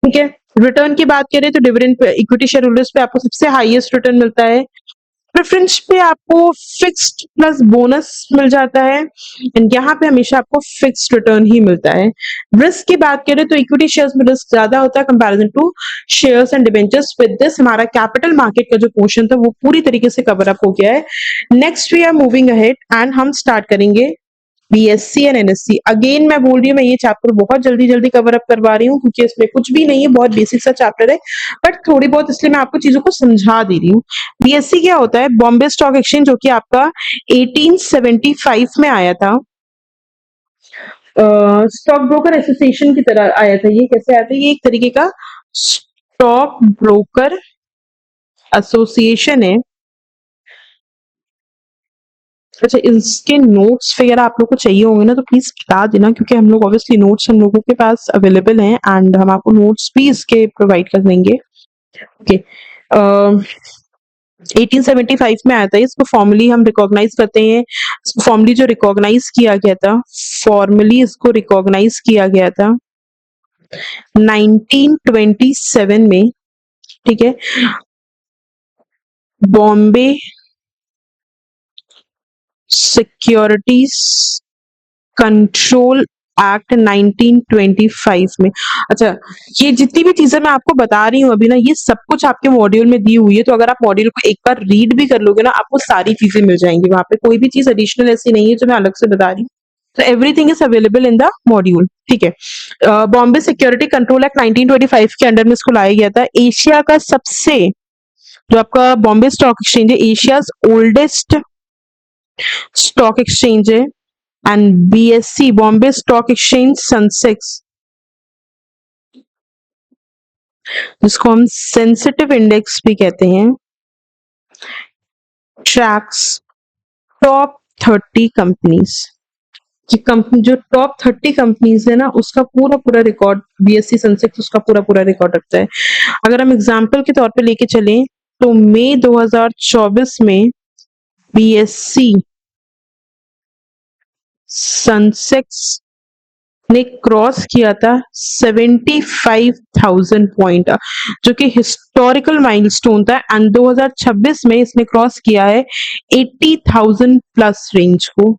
ठीक है, रिटर्न की बात करें तो डिविडेंड इक्विटी शेयर होल्डर्स पे आपको सबसे हाईएस्ट रिटर्न मिलता है, प्रेफरेंस पे आपको फिक्स्ड प्लस बोनस मिल जाता है, एंड यहाँ पे हमेशा आपको फिक्स्ड रिटर्न ही मिलता है। रिस्क की बात करें तो इक्विटी शेयर्स में रिस्क ज्यादा होता है comparison to shares and debentures. With this हमारा कैपिटल मार्केट का जो पोर्शन था वो पूरी तरीके से कवर अप हो गया है। Next we are moving ahead, and हम स्टार्ट करेंगे बीएससी एंड एनएससी। अगेन मैं बोल रही हूँ, मैं ये चैप्टर बहुत जल्दी जल्दी कवर अप करवा रही हूँ क्योंकि इसमें कुछ भी नहीं है, बहुत बेसिक सा चैप्टर है, बट थोड़ी बहुत इसलिए मैं आपको चीजों को समझा दे रही हूँ। बीएससी क्या होता है? बॉम्बे स्टॉक एक्सचेंज, जो कि आपका 1875 में आया था, स्टॉक ब्रोकर एसोसिएशन की तरह आया था। ये कैसे आया था? ये एक तरीके का स्टॉक ब्रोकर एसोसिएशन है। अच्छा, इसके नोट्स वगैरह आप लोग को चाहिए होंगे ना तो प्लीज बता देना, क्योंकि हम लोग ऑब्वियसली नोट्स हम लोगों के पास अवेलेबल हैं, एंड हम आपको नोट्स भी इसके प्रोवाइड कर देंगे। ओके, 1875 में आया था, इसको फॉर्मली हम रिकॉग्नाइज करते हैं। फॉर्मली जो रिकॉग्नाइज किया गया था, फॉर्मली इसको रिकॉग्नाइज किया गया था 1927 में। ठीक है, बॉम्बे सिक्योरिटीज कंट्रोल एक्ट 1925 में। अच्छा, ये जितनी भी चीजें मैं आपको बता रही हूँ अभी ना, ये सब कुछ आपके मॉड्यूल में दी हुई है, तो अगर आप मॉड्यूल को एक बार रीड भी कर लोगे ना, आपको सारी चीजें मिल जाएंगी वहां पे, कोई भी चीज एडिशनल ऐसी नहीं है जो मैं अलग से बता रही हूँ। तो everything is available in the module, ठीक है। बॉम्बे सिक्योरिटी कंट्रोल एक्ट 1925 के अंडर में इसको लाया गया था। एशिया का सबसे, जो आपका बॉम्बे स्टॉक एक्सचेंज है, एशियाज ओल्डेस्ट स्टॉक एक्सचेंज है। And BSc, Bombay Stock exchange Sensex, जिसको हम सेंसिटिव इंडेक्स भी कहते हैं, ट्रैक्स टॉप 30 कंपनीज। कि कंपनी जो टॉप 30 कंपनीज है ना, उसका पूरा पूरा रिकॉर्ड बीएससी सेंसेक्स उसका पूरा पूरा रिकॉर्ड रखता है। अगर हम एग्जांपल के तौर पे लेके चलें, तो मई 2024 में बीएससी सेंसेक्स ने क्रॉस किया था 75,000 पॉइंट, जो कि हिस्टोरिकल माइलस्टोन था। एंड 2026 में इसने क्रॉस किया है 80,000 प्लस रेंज को,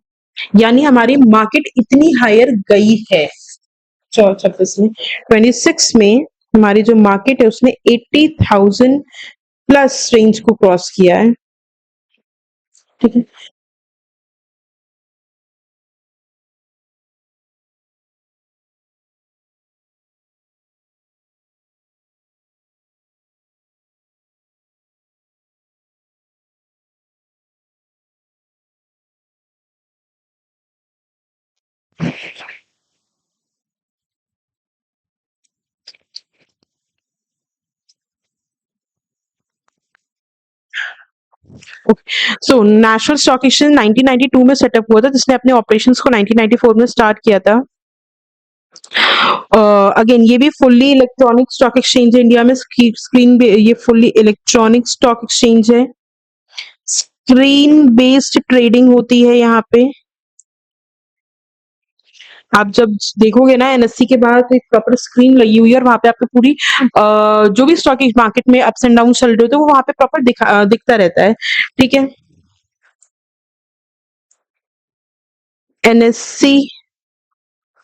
यानी हमारी मार्केट इतनी हायर गई है। 26 में, 26 में हमारी जो मार्केट है उसने 80,000 प्लस रेंज को क्रॉस किया है, ठीक है। सो नेशनल स्टॉक एक्सचेंज 1992 में सेटअप हुआ था, जिसने अपने ऑपरेशंस को 1994 में स्टार्ट किया था। अगेन ये भी फुल्ली इलेक्ट्रॉनिक स्टॉक एक्सचेंज है इंडिया में। स्क्रीन पे ये फुल्ली इलेक्ट्रॉनिक स्टॉक एक्सचेंज है। स्क्रीन बेस्ड ट्रेडिंग होती है यहाँ पे। आप जब देखोगे ना एनएससी के बाहर, तो एक प्रॉपर स्क्रीन लगी हुई है, और वहां पे आपको पूरी जो भी स्टॉक मार्केट में अप्स एंड डाउन चल रहे होते हैं वो वहां पे प्रॉपर दिखता रहता है, ठीक है। एनएससी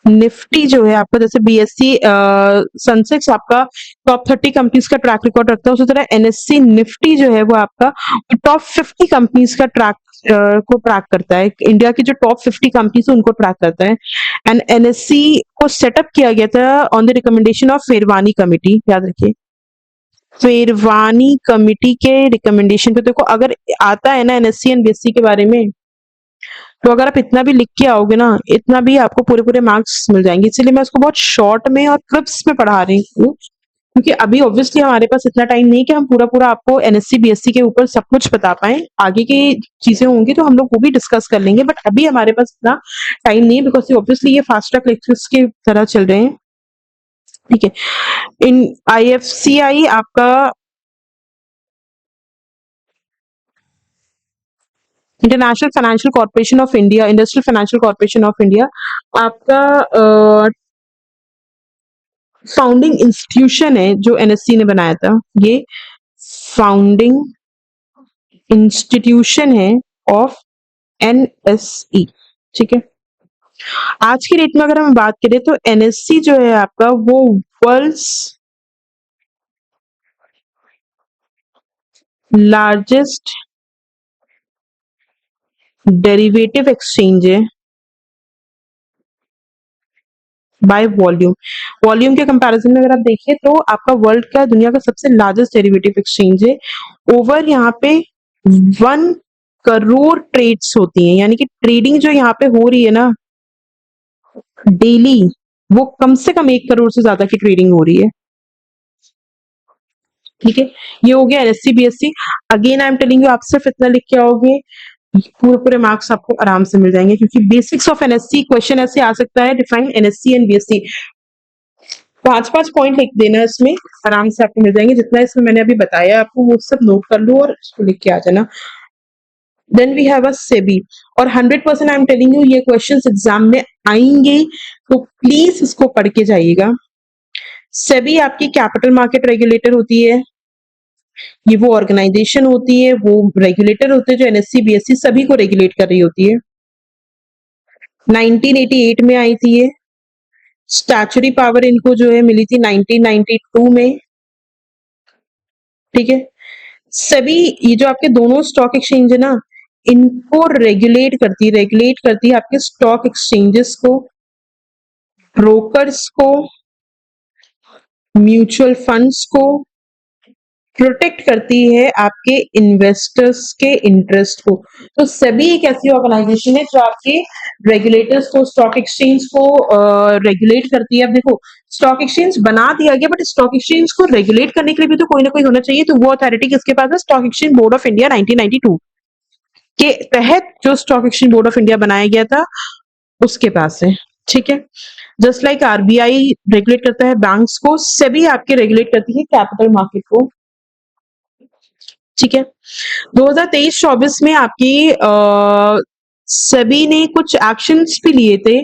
निफ्टी जो है आपका, जैसे बीएससी सेंसेक्स आपका टॉप 30 कंपनीज का ट्रैक रिकॉर्ड रखता है, उसी तरह एनएससी निफ्टी जो है वो आपका टॉप 50 कंपनीज का ट्रैक को ट्रैक करता है। इंडिया की जो टॉप 50 कंपनीज है उनको ट्रैक करता है। एंड एनएससी को सेटअप किया गया था on the recommendation of Pherwani committee, याद रखिए, फेरवानी कमिटी के रिकमेंडेशन पे। देखो अगर आता है ना एनएससी एंड बीएससी के बारे में, तो अगर आप इतना भी लिख के आओगे ना, इतना भी आपको पूरे पूरे मार्क्स मिल जाएंगे। इसीलिए मैं उसको बहुत शॉर्ट में और क्रिप्स में पढ़ा रही हूँ, क्योंकि अभी ऑब्वियसली हमारे पास इतना टाइम नहीं कि हम पूरा पूरा आपको एनएससी बीएससी के ऊपर सब कुछ बता पाए। आगे की चीजें होंगी तो हम लोग वो भी डिस्कस कर लेंगे, बट अभी हमारे पास इतना टाइम नहीं है, बिकॉज ऑब्वियसली ये फास्ट ट्रैक लेक्चर्स की तरह चल रहे हैं, ठीक है। इन आईएफसीआई आपका, international financial corporation of India, industrial financial corporation of India आपका फाउंडिंग इंस्टीट्यूशन है जो एनएससी ने बनाया था। ये फाउंडिंग इंस्टीट्यूशन है ऑफ एनएसई, ठीक है। आज की डेट में अगर हम बात करें तो एनएससी जो है आपका वो वर्ल्ड्स लार्जेस्ट डेरिवेटिव एक्सचेंज है बाय वॉल्यूम। वॉल्यूम के कंपैरिजन में अगर आप देखिए तो आपका वर्ल्ड का, दुनिया का सबसे लार्जेस्ट डेरिवेटिव एक्सचेंज है। ओवर यहाँ पे 1 करोड़ ट्रेड्स होती हैं, यानी कि ट्रेडिंग जो यहाँ पे हो रही है ना डेली, वो कम से कम 1 करोड़ से ज्यादा की ट्रेडिंग हो रही है, ठीक है। ये हो गया NSC BSc. Again I am telling you, आप सिर्फ इतना लिख के आओगे, पूरे पूरे मार्क्स आपको आराम से मिल जाएंगे, क्योंकि बेसिक्स ऑफ एनएससी क्वेश्चन ऐसे आ सकता है, define NSC and BSc. 5-5 point लिख देना, इसमें आराम से आपको मिल जाएंगे। जितना इसमें मैंने अभी बताया आपको वो सब नोट कर लो और इसको लिख के आ जाना। Then we have a SEBI, और 100% आई एम टेलिंग यू ये क्वेश्चंस एग्जाम में आएंगे, तो प्लीज इसको पढ़ के जाइएगा। सेबी आपकी कैपिटल मार्केट रेगुलेटर होती है, ये वो ऑर्गेनाइजेशन होती है, वो रेगुलेटर होते हैं जो एनएससी, बीएससी सभी को रेगुलेट कर रही होती है। 1988 में आई थी ये। स्टैच्यूटरी पावर इनको जो है मिली थी 1992 में। ठीक है। सभी ये जो आपके दोनों स्टॉक एक्सचेंज है ना, इनको रेगुलेट करती है आपके स्टॉक एक्सचेंजेस को, ब्रोकर्स को, म्यूचुअल फंड्स को, प्रोटेक्ट करती है आपके इन्वेस्टर्स के इंटरेस्ट को। तो सेबी एक ऐसी ऑर्गेनाइजेशन है जो आपके रेगुलेटर्स को, स्टॉक एक्सचेंज को रेगुलेट करती है। अब देखो, स्टॉक एक्सचेंज बना दिया गया, बट स्टॉक एक्सचेंज को रेगुलेट करने के लिए भी तो कोई ना कोई होना चाहिए। तो वो अथॉरिटी किसके पास है? Stock exchange board of India 1992 के तहत जो stock exchange board of India बनाया गया था, उसके पास है। ठीक है। जस्ट लाइक आरबीआई रेगुलेट करता है बैंक्स को, सेबी आपके रेगुलेट करती है कैपिटल मार्केट को। ठीक है। 2023-24 में आपकी सेबी ने कुछ एक्शंस भी लिए थे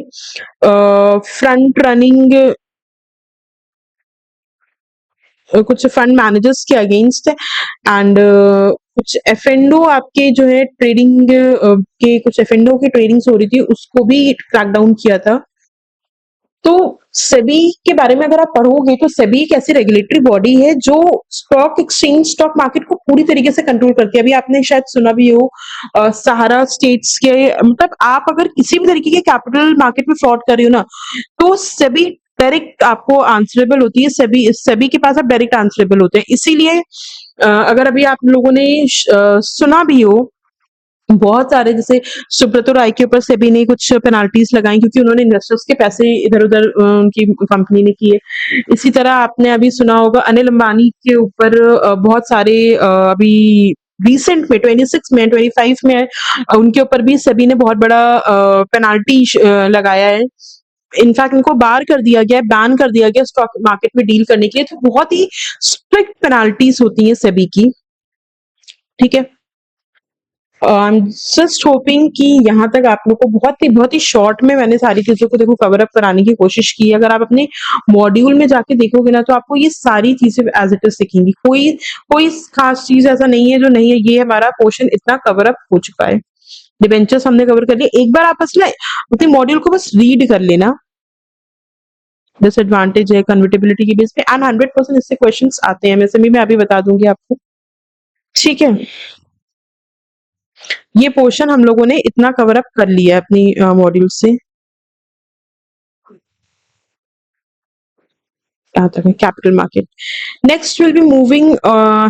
फ्रंट रनिंग कुछ फंड मैनेजर्स के अगेंस्ट, एंड कुछ एफएनडो आपके जो है ट्रेडिंग के कुछ एफएनडो की ट्रेडिंग्स हो रही थी, उसको भी क्रैकडाउन किया था। तो सेबी के बारे में अगर आप पढ़ोगे तो सेबी एक ऐसी रेगुलेटरी बॉडी है जो स्टॉक एक्सचेंज, स्टॉक मार्केट को पूरी तरीके से कंट्रोल करती है। अभी आपने शायद सुना भी हो सहारा स्टेट्स के, मतलब आप अगर किसी भी तरीके के कैपिटल मार्केट में फ्रॉड कर रहे हो ना, तो सेबी डायरेक्ट आपको आंसरेबल होती है। सेबी सेबी के पास आप डायरेक्ट आंसरेबल होते हैं। इसीलिए अगर अभी आप लोगों ने सुना भी हो, बहुत सारे जैसे सुब्रतो राय के ऊपर सेबी ने कुछ पेनाल्टीज लगाई क्योंकि उन्होंने इन्वेस्टर्स के पैसे इधर-उधर उनकी कंपनी ने किए। इसी तरह आपने अभी सुना होगा अनिल अंबानी के ऊपर बहुत सारे अभी रिसेंट में 26 में 25 में उनके ऊपर भी सेबी ने बहुत बड़ा पेनाल्टी लगाया है। इनफैक्ट उनको बार कर दिया गया है, बैन कर दिया गया स्टॉक मार्केट में डील करने के लिए। तो बहुत ही स्ट्रिक्ट पेनाल्टीज होती हैं सेबी की। ठीक है। आई एम जस्ट होपिंग कि यहाँ तक आप लोग को बहुत ही शॉर्ट में मैंने सारी चीज़ों को देखो कवर अप कराने की कोशिश की है। अगर आप अपने मॉड्यूल में जाके देखोगे ना, तो आपको ये सारी चीज़ें एज़ इट इज़ दिखेंगी। कोई कोई खास चीज़ ऐसा नहीं है जो नहीं है, ये हमारा पोर्शन इतना कवर अप हो चुका है। डिबेंचर्स हमने कवर कर लिया। एक बार आप बस ना अपने मॉड्यूल को बस रीड कर लेना। डिसएडवांटेज है कन्वर्टिबिलिटी के बेस पे, एंड 100% इससे क्वेश्चंस आते हैं। एमएसएमई में अभी बता दूंगी आपको। ठीक है। ये पोर्शन हम लोगों ने इतना कवर अप कर लिया है अपनी मॉड्यूल से। यहाँ तक है capital market. Next will be moving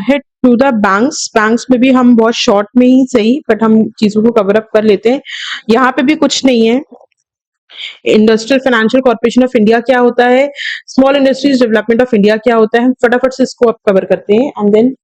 head to the banks. Banks में भी हम बहुत शॉर्ट में ही सही, बट हम चीजों को कवर अप कर लेते हैं। यहाँ पे भी कुछ नहीं है। Industrial financial corporation of India क्या होता है, small industries development of India क्या होता है, फटाफट से इसको आप कवर करते हैं एंड देन